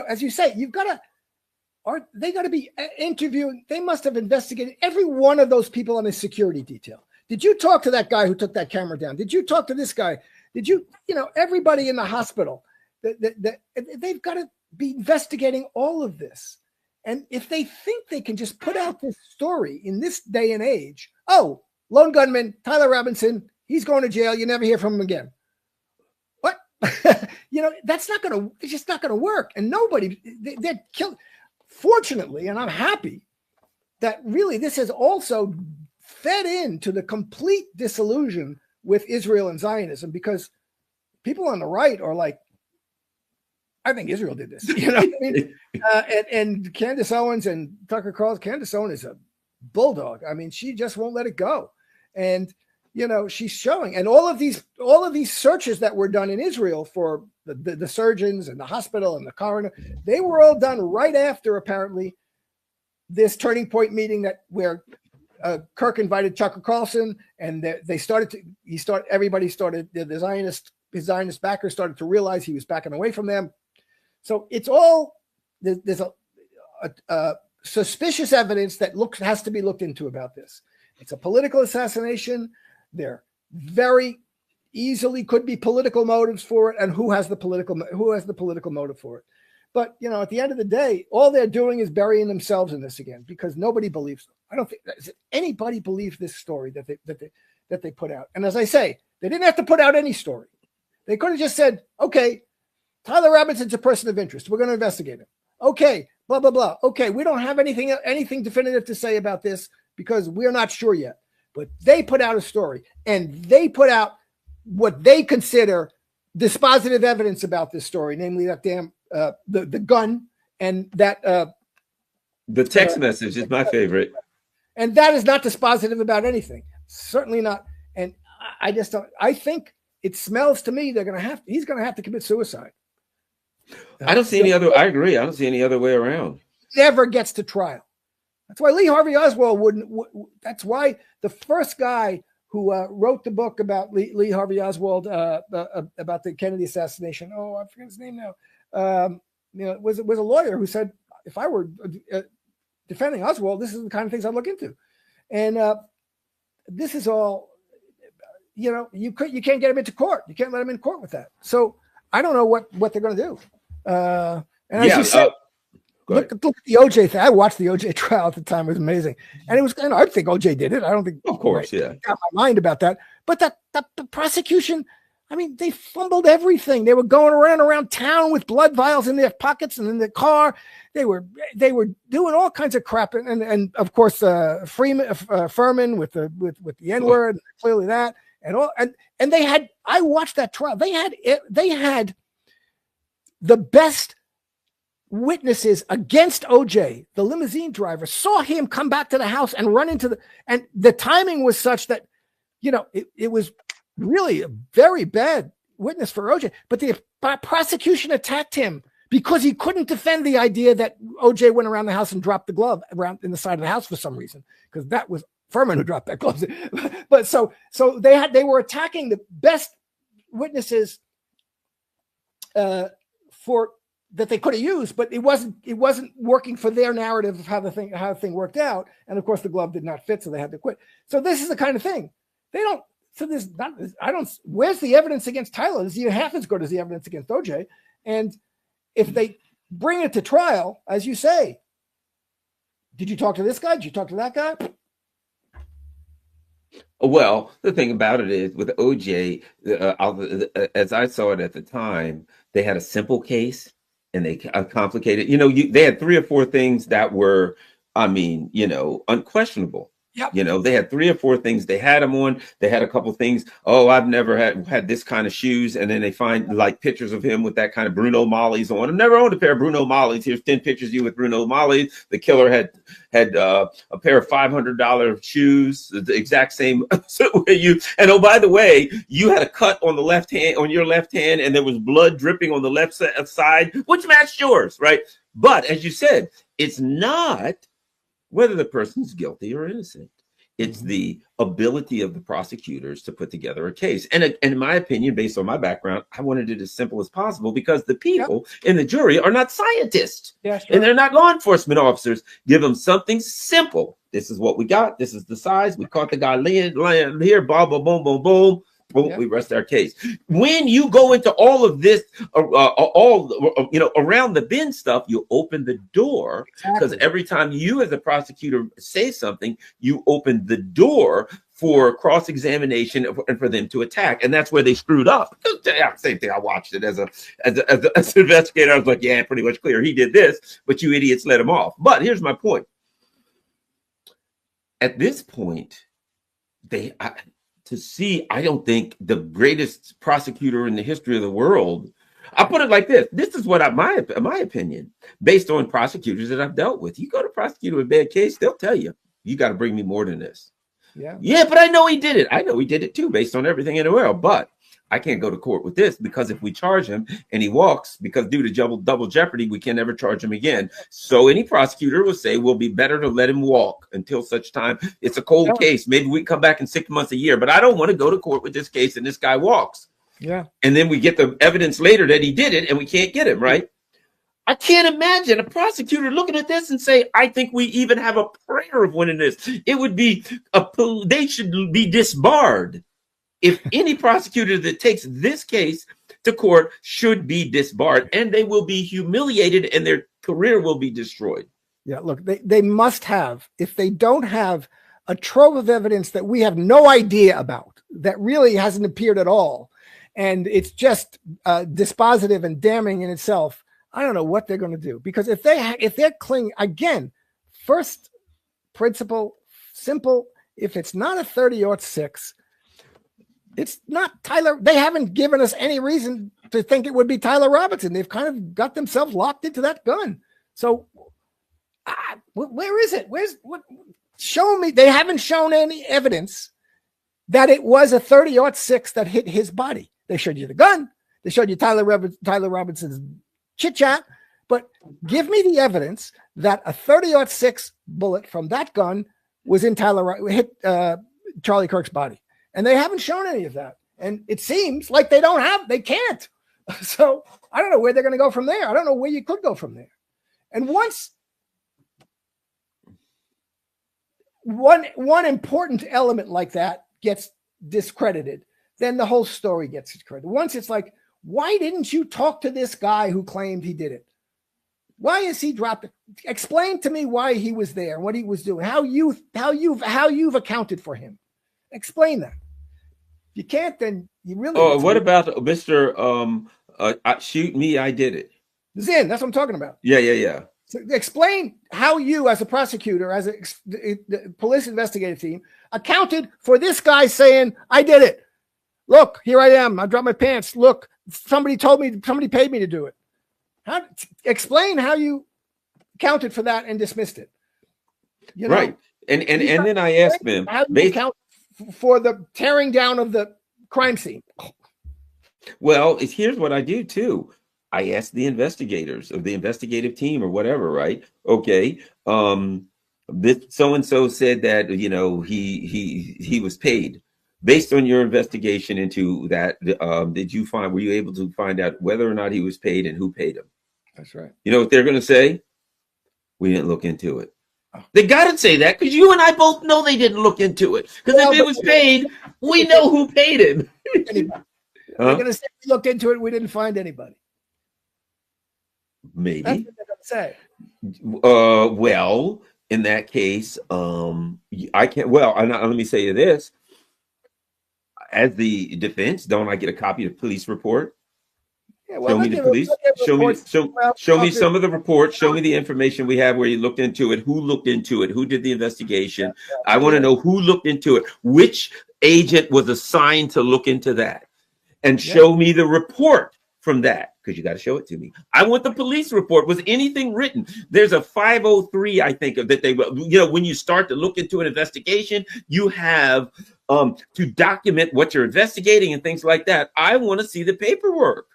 as you say, they got to be interviewing. They must have investigated every one of those people on the security detail. Did you talk to that guy who took that camera down? Did you talk to this guy? Did you, everybody in the hospital? They've got to be investigating all of this. And if they think they can just put out this story in this day and age, oh, lone gunman, Tyler Robinson, he's going to jail. You never hear from him again. What? It's just not going to work. And they're killed. Fortunately, and I'm happy that really this has also fed into the complete disillusion with Israel and Zionism, because people on the right are like, I think Israel did this, and Candace Owens and Tucker Carlson. Candace Owens is a bulldog. I mean, she just won't let it go. And, she's showing, and all of these searches that were done in Israel for the surgeons and the hospital and the coroner, they were all done right after apparently this Turning Point meeting where Kirk invited Tucker Carlson, and his Zionist backers started to realize he was backing away from them. So it's all, there's a suspicious evidence that has to be looked into about this. It's a political assassination. They're very easily could be political motives for it, and who has the political motive for it. But at the end of the day, all they're doing is burying themselves in this again, because nobody believes them. I don't think anybody believes this story that they put out. And as I say, they didn't have to put out any story. They could have just said, okay, Tyler Robinson's a person of interest. We're going to investigate him. Okay, blah, blah, blah. Okay, we don't have anything definitive to say about this because we're not sure yet. But they put out a story, and they put out what they consider dispositive evidence about this story, namely that damn the gun and that the text message is my favorite. And that is not dispositive about anything. Certainly not. And I just don't. I think it smells to me he's going to have to commit suicide. I don't see any other. I agree. I don't see any other way around. Never gets to trial. That's why Lee Harvey Oswald wouldn't. That's why the first guy who wrote the book about Lee Harvey Oswald about the Kennedy assassination. Oh, I forget his name now. Was a lawyer who said, if I were defending Oswald, this is the kind of things I'd look into. And this is all. You can't get him into court. You can't let him in court with that. So I don't know what they're going to do. And as you said, look at the OJ thing. I watched the OJ trial at the time. It was amazing. And it was, I think OJ did it. I don't think, of course, yeah. Got my mind about that. But the prosecution, I mean, they fumbled everything. They were going around town with blood vials in their pockets and in their car. They were doing all kinds of crap. And of course, Furman with the N-word, clearly that. And they had, I watched that trial. They had the best witnesses against OJ. The limousine driver saw him come back to the house and run into and the timing was such that, it was really a very bad witness for OJ, but the prosecution attacked him because he couldn't defend the idea that OJ went around the house and dropped the glove around in the side of the house for some reason, because that was Furman who dropped that glove. But so they were attacking the best witnesses for that they could have used, but it wasn't working for their narrative of how the thing worked out. And of course the glove did not fit, so they had to quit. So this is the kind of thing they don't. So there's not. I don't. Where's the evidence against Tyler? It's even half as good as the evidence against OJ. And if they bring it to trial, as you say, did you talk to this guy? Did you talk to that guy? Well, the thing about it is with OJ, as I saw it at the time, they had a simple case and they complicated. They had 3 or 4 things that were, unquestionable. Yep. They had 3 or 4 things they had him on. They had a couple things. Oh, I've never had this kind of shoes. And then they find like pictures of him with that kind of Bruno Malle's on. I've never owned a pair of Bruno Malle's. Here's 10 pictures of you with Bruno Malle's. The killer had a pair of $500 shoes, the exact same. And oh, by the way, you had a cut on your left hand, and there was blood dripping on the left side, which matched yours, right? But as you said, it's not whether the person's guilty or innocent. It's the ability of the prosecutors to put together a case. And in my opinion, based on my background, I wanted it as simple as possible because the people in the jury are not scientists. Yeah, sure. And they're not law enforcement officers. Give them something simple. This is what we got. This is the size. We caught the guy laying here. Boom, boom, boom, boom, boom. Boom, we rest our case. When you go into all of this, around the bin stuff, you open the door because every time you, as a prosecutor, say something, you open the door for cross-examination and for them to attack, and that's where they screwed up. Same thing. I watched it as an investigator. I was like, yeah, pretty much clear he did this, but you idiots let him off. But here's my point. At this point, I don't think the greatest prosecutor in the history of the world. I'll put it like this. This is what my opinion, based on prosecutors that I've dealt with. You go to prosecute a bad case, they'll tell you, you got to bring me more than this. Yeah, but I know he did it. I know he did it too, based on everything in the world. But I can't go to court with this because if we charge him and he walks, because due to double jeopardy, we can never charge him again. So any prosecutor will say, we'll be better to let him walk until such time. It's a cold case. Maybe we come back in 6 months, a year, but I don't want to go to court with this case and this guy walks. Yeah. And then we get the evidence later that he did it and we can't get him, right? I can't imagine a prosecutor looking at this and say, I think we even have a prayer of winning this. It would be they should be disbarred. If any prosecutor that takes this case to court should be disbarred, and they will be humiliated and their career will be destroyed. Yeah, look, they must have, if they don't have a trove of evidence that we have no idea about, that really hasn't appeared at all, and it's just dispositive and damning in itself, I don't know what they're going to do. Because if they're clinging, again, first principle, simple, if it's not a 30-06, it's not Tyler. They haven't given us any reason to think it would be Tyler Robinson. They've kind of got themselves locked into that gun. So where is it? What? Show me. They haven't shown any evidence that it was a 30-06 that hit his body. They showed you the gun. They showed you Tyler Robinson's chit chat. But give me the evidence that a 30-06 bullet from that gun was in hit Charlie Kirk's body. And they haven't shown any of that. And it seems like they can't. So I don't know where they're going to go from there. I don't know where you could go from there. And once one important element like that gets discredited, then the whole story gets discredited. Once it's like, why didn't you talk to this guy who claimed he did it? Why is he dropped? Explain to me why he was there, what he was doing, how you've accounted for him. Explain that. If you can't, then you really. Oh, what about Mr. Shoot me, I did it. Zinn, that's what I'm talking about. Yeah. So explain how you, as a prosecutor, as the police investigative team, accounted for this guy saying, I did it. Look, here I am. I dropped my pants. Look, somebody paid me to do it. Explain how you accounted for that and dismissed it. Right. And then I asked them, how do you account for the tearing down of the crime scene? Well, here's what I do too. I asked the investigators of the investigative team or whatever, right? Okay. This so-and-so said that, he was paid. Based on your investigation into that, were you able to find out whether or not he was paid and who paid him? That's right. You know what they're going to say? We didn't look into it. They got to say that because you and I both know they didn't look into it. Because if it was paid, we know who paid him. They're going to say we looked into it. We didn't find anybody. Maybe. That's what they're going to say. Well, in that case, I can't. Well, let me say you this. As the defense, don't I get a copy of the police report? Yeah, well, show me the police. Show me some of the reports. Show me the information we have where you looked into it. Who looked into it? Who did the investigation? I want to know who looked into it. Which agent was assigned to look into that? And show me the report from that, because you got to show it to me. I want the police report. Was anything written? There's a 503, I think, that they, when you start to look into an investigation, you have to document what you're investigating and things like that. I want to see the paperwork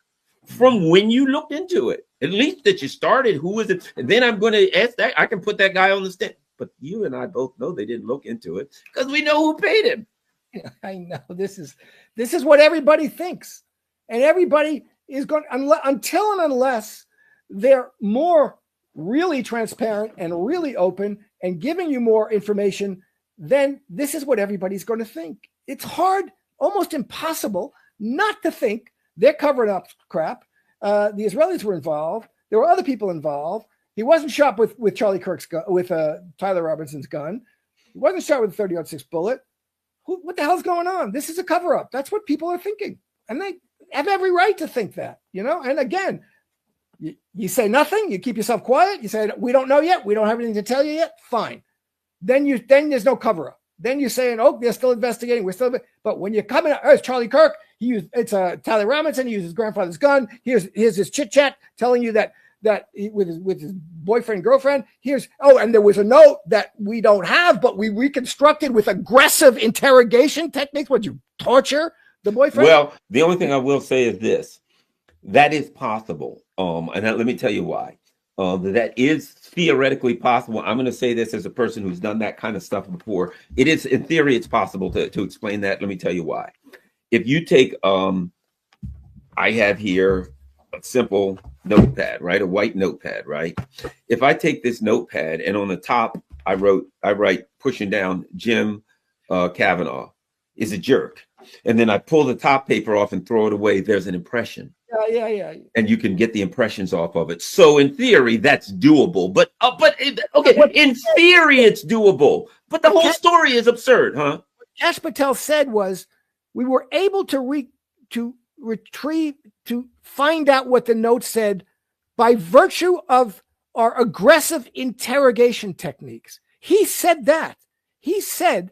from when you looked into it, at least that you started. Who was it? And then I'm going to ask that. I can put that guy on the stand. But you and I both know they didn't look into it because we know who paid him. I know this is what everybody thinks, and everybody is going until and unless they're more really transparent and really open and giving you more information. Then this is what everybody's going to think. It's hard, almost impossible, not to think they're covering up crap. The Israelis were involved. There were other people involved. He wasn't shot with Charlie Kirk's gun, with Tyler Robinson's gun. He wasn't shot with a 30-06 bullet. What the hell's going on? This is a cover-up. That's what people are thinking. And they have every right to think that, And again, you say nothing. You keep yourself quiet. You say, we don't know yet. We don't have anything to tell you yet. Fine. Then there's no cover-up. Then you're saying, oh, they're still investigating. But when you're coming out, it's Charlie Kirk. It's Tyler Robinson. He used his grandfather's gun. Here's his chit-chat telling you that with his boyfriend, girlfriend, and there was a note that we don't have, but we reconstructed with aggressive interrogation techniques. Would you torture the boyfriend? Well, the only thing I will say is this: that is possible. And let me tell you why. That is theoretically possible. I'm going to say this as a person who's done that kind of stuff before. It is, in theory, it's possible to explain that. Let me tell you why. If you take, I have here a simple notepad, right? A white notepad, right? If I take this notepad and on the top, I write pushing down Jim Kavanaugh is a jerk. and then I pull the top paper off and throw it away, there's an impression. Yeah. And you can get the impressions off of it. So in theory, that's doable. But in theory, it's doable. But the whole story is absurd, huh? What Kash Patel said was, we were able to find out what the note said by virtue of our aggressive interrogation techniques. He said that. He said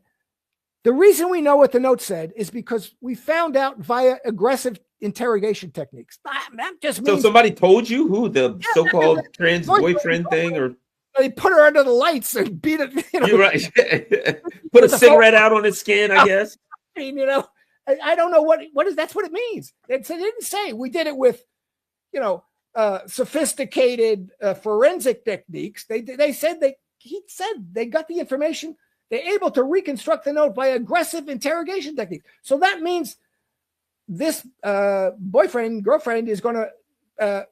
the reason we know what the note said is because we found out via aggressive interrogation techniques. That just means, so somebody told you who the so-called trans boyfriend thing, or they put her under the lights and beat it. You're right. Put a cigarette out on his skin, I guess. I mean, I don't know what is. That's what it means. They didn't say we did it with, sophisticated forensic techniques. He said they got the information. They're able to reconstruct the note by aggressive interrogation techniques. So that means this girlfriend is going to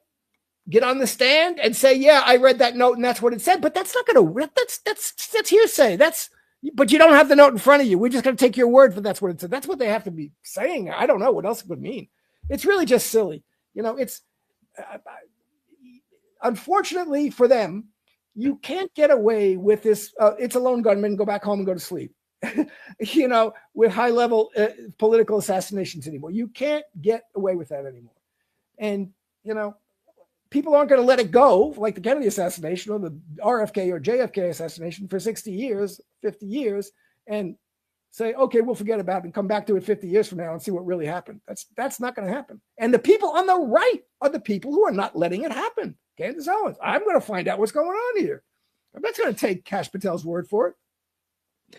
get on the stand and say, yeah, I read that note and that's what it said. But that's not going to, that's hearsay. But you don't have the note in front of you. We're just going to take your word for that's what it said. That's what they have to be saying. I don't know what else it would mean. It's really just silly. It's unfortunately for them, you can't get away with this. It's a lone gunman. Go back home and go to sleep. With high level political assassinations anymore. You can't get away with that anymore. And, people aren't going to let it go, like the Kennedy assassination or the RFK or JFK assassination for 60 years, 50 years, and say, okay, we'll forget about it and come back to it 50 years from now and see what really happened. That's not going to happen. And the people on the right are the people who are not letting it happen. Candace Owens, I'm going to find out what's going on here. I'm not going to take Kash Patel's word for it.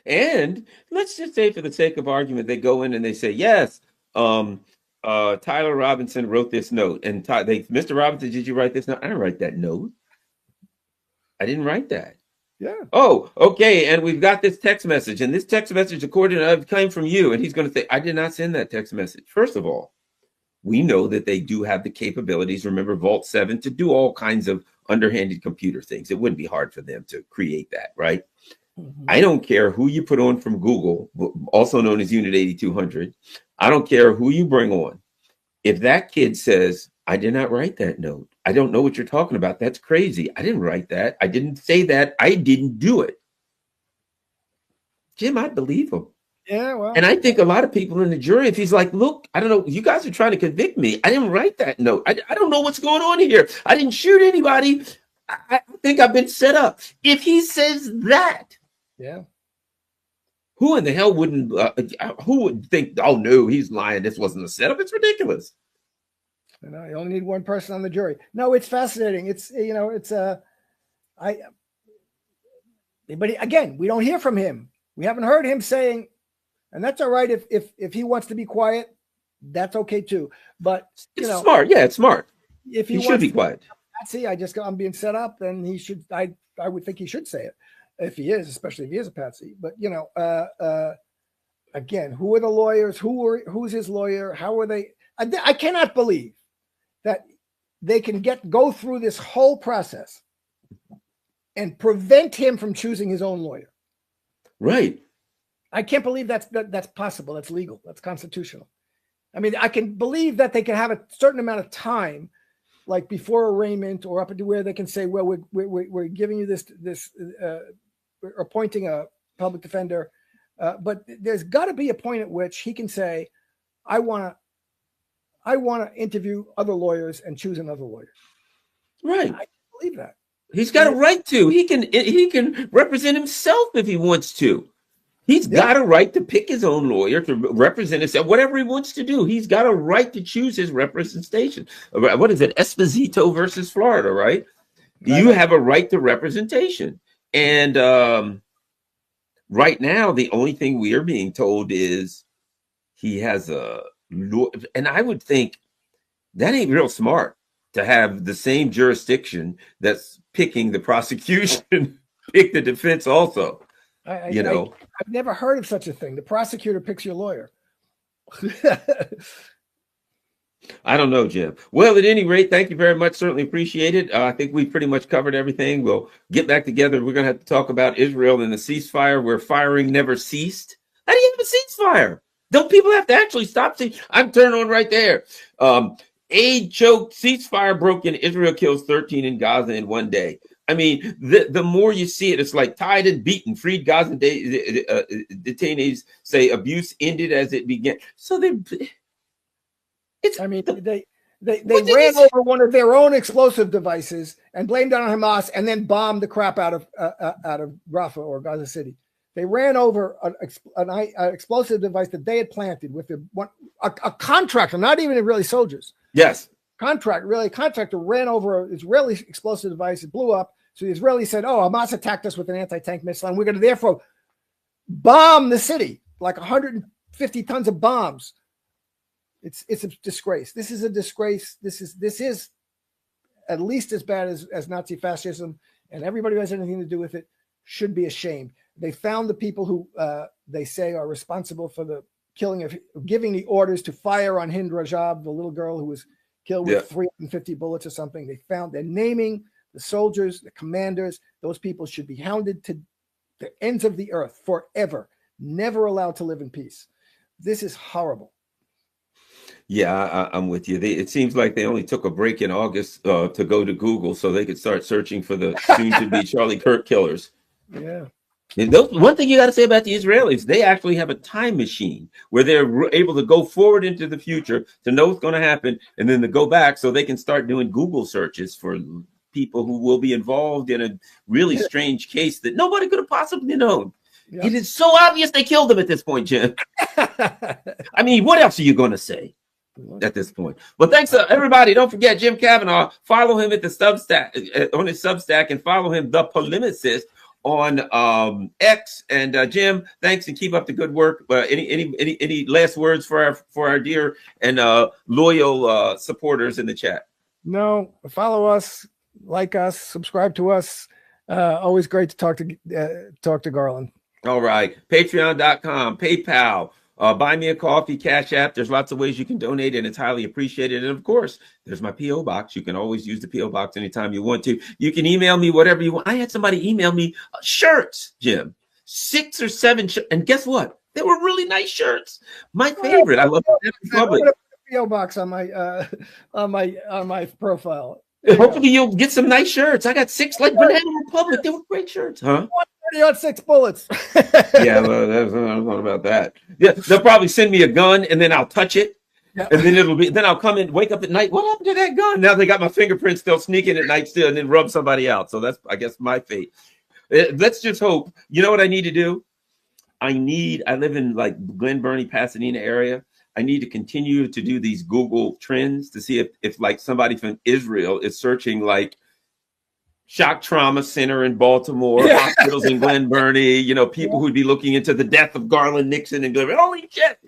And let's just say, for the sake of argument, they go in and they say, yes, Tyler Robinson wrote this note. And Mr. Robinson, did you write this note? I didn't write that note. I didn't write that. Yeah. Oh, okay. And we've got this text message. And this text message, according to it, came from you. And he's going to say, I did not send that text message. First of all, we know that they do have the capabilities. Remember, Vault 7 to do all kinds of underhanded computer things. It wouldn't be hard for them to create that, right? Mm-hmm. I don't care who you put on from Google, also known as Unit 8200. I don't care who you bring on. If that kid says, I did not write that note, I don't know what you're talking about. That's crazy. I didn't write that. I didn't say that. I didn't do it. Jim, I believe him. Yeah, well. And I think a lot of people in the jury, if he's like, look, I don't know, you guys are trying to convict me. I didn't write that note. I don't know what's going on here. I didn't shoot anybody. I think I've been set up. If he says that, yeah, who in the hell wouldn't? Who would think? Oh no, he's lying. This wasn't a setup. It's ridiculous. You only need one person on the jury. No, it's fascinating. But again, we don't hear from him. We haven't heard him saying, and that's all right. If he wants to be quiet, that's okay too. But it's smart. Yeah, it's smart. If he should be quiet. See, I'm being set up, then he should. I would think he should say it. If he is, especially if he is a patsy. But again, who are the lawyers? Who's his lawyer? How are they? I cannot believe that they can go through this whole process and prevent him from choosing his own lawyer. Right. I can't believe that's possible. That's legal. That's constitutional. I mean, I can believe that they can have a certain amount of time, like before arraignment or up into where they can say, well, we're giving you this we're appointing a public defender, but there's got to be a point at which he can say, I want to interview other lawyers and choose another lawyer. Right. I believe that. He's got a right to. He can represent himself if he wants to. He's got a right to pick his own lawyer to represent himself, whatever he wants to do. He's got a right to choose his representation. What is it? Esposito versus Florida, right? You have a right to representation. And right now, the only thing we are being told is he has and I would think that ain't real smart to have the same jurisdiction that's picking the prosecution, pick the defense also. I've never heard of such a thing. The prosecutor picks your lawyer. I don't know, Jim. Well, at any rate, thank you very much. Certainly appreciate it. I think we pretty much covered everything. We'll get back together. We're going to have to talk about Israel and the ceasefire where firing never ceased. How do you have a ceasefire? Don't people have to actually stop? See, I'm turning on right there. Aid choked, ceasefire broken. Israel kills 13 in Gaza in one day. I mean, the more you see it, it's like tied and beaten. Freed Gaza detainees say abuse ended as it began. So they ran over one of their own explosive devices and blamed it on Hamas, and then bombed the crap out of Rafah or Gaza City. They ran over an explosive device that they had planted with a contractor, not even really soldiers. Yes. Contractor ran over an Israeli explosive device. It blew up. So the Israelis said, oh, Hamas attacked us with an anti-tank missile, and we're going to therefore bomb the city, like 150 tons of bombs. It's a disgrace. This is a disgrace. This is at least as bad as Nazi fascism, and everybody who has anything to do with it should be ashamed. They found the people who they say are responsible for the killing of, giving the orders to fire on Hind Rajab, the little girl who was killed with 350 bullets or something. They're naming the soldiers, the commanders. Those people should be hounded to the ends of the earth forever, never allowed to live in peace. This is horrible. Yeah, I'm with you. It seems like they only took a break in August to go to Google so they could start searching for the soon-to-be Charlie Kirk killers. Yeah. And one thing you got to say about the Israelis, they actually have a time machine where they're able to go forward into the future to know what's going to happen, and then to go back so they can start doing Google searches for people who will be involved in a really strange case that nobody could have possibly known. Yep. It is so obvious they killed him at this point, Jim. I mean, what else are you going to say at this point? Well, thanks to everybody. Don't forget Jim Kavanaugh. Follow him at the Substack, on his Substack, and follow him, The Polemicist, on X. And Jim, thanks, and keep up the good work. Any last words for our dear and loyal supporters in the chat? No, follow us, like us, subscribe to us. Always great to talk to Garland. All right, patreon.com, PayPal, buy me a coffee, Cash App. There's lots of ways you can donate, and it's highly appreciated. And of course, there's my P.O. box. You can always use the P.O. box anytime you want to. You can email me whatever you want. I had somebody email me shirts, Jim, 6 or 7 and guess what? They were really nice shirts. My favorite. I love them in public. P.O. box on my profile. Hopefully you'll get some nice shirts. I got 6 like Banana Republic. They were great shirts, huh? 130 on 6 bullets. Yeah, well, I don't know about that. Yeah, they'll probably send me a gun and then I'll touch it. Yeah. And then I'll come and wake up at night. What happened to that gun? Now they got my fingerprints still sneaking at night still, and then rub somebody out. So that's, I guess, my fate. Let's just hope. You know what I need to do? I live in like Glen Burnie, Pasadena area. I need to continue to do these Google trends to see if like somebody from Israel is searching like shock trauma center in Baltimore, hospitals in Glen Burnie, people who'd be looking into the death of Garland, Nixon, and going, holy shit.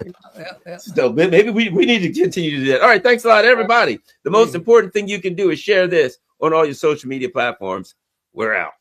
So maybe we need to continue to do that. All right. Thanks a lot, everybody. The most important thing you can do is share this on all your social media platforms. We're out.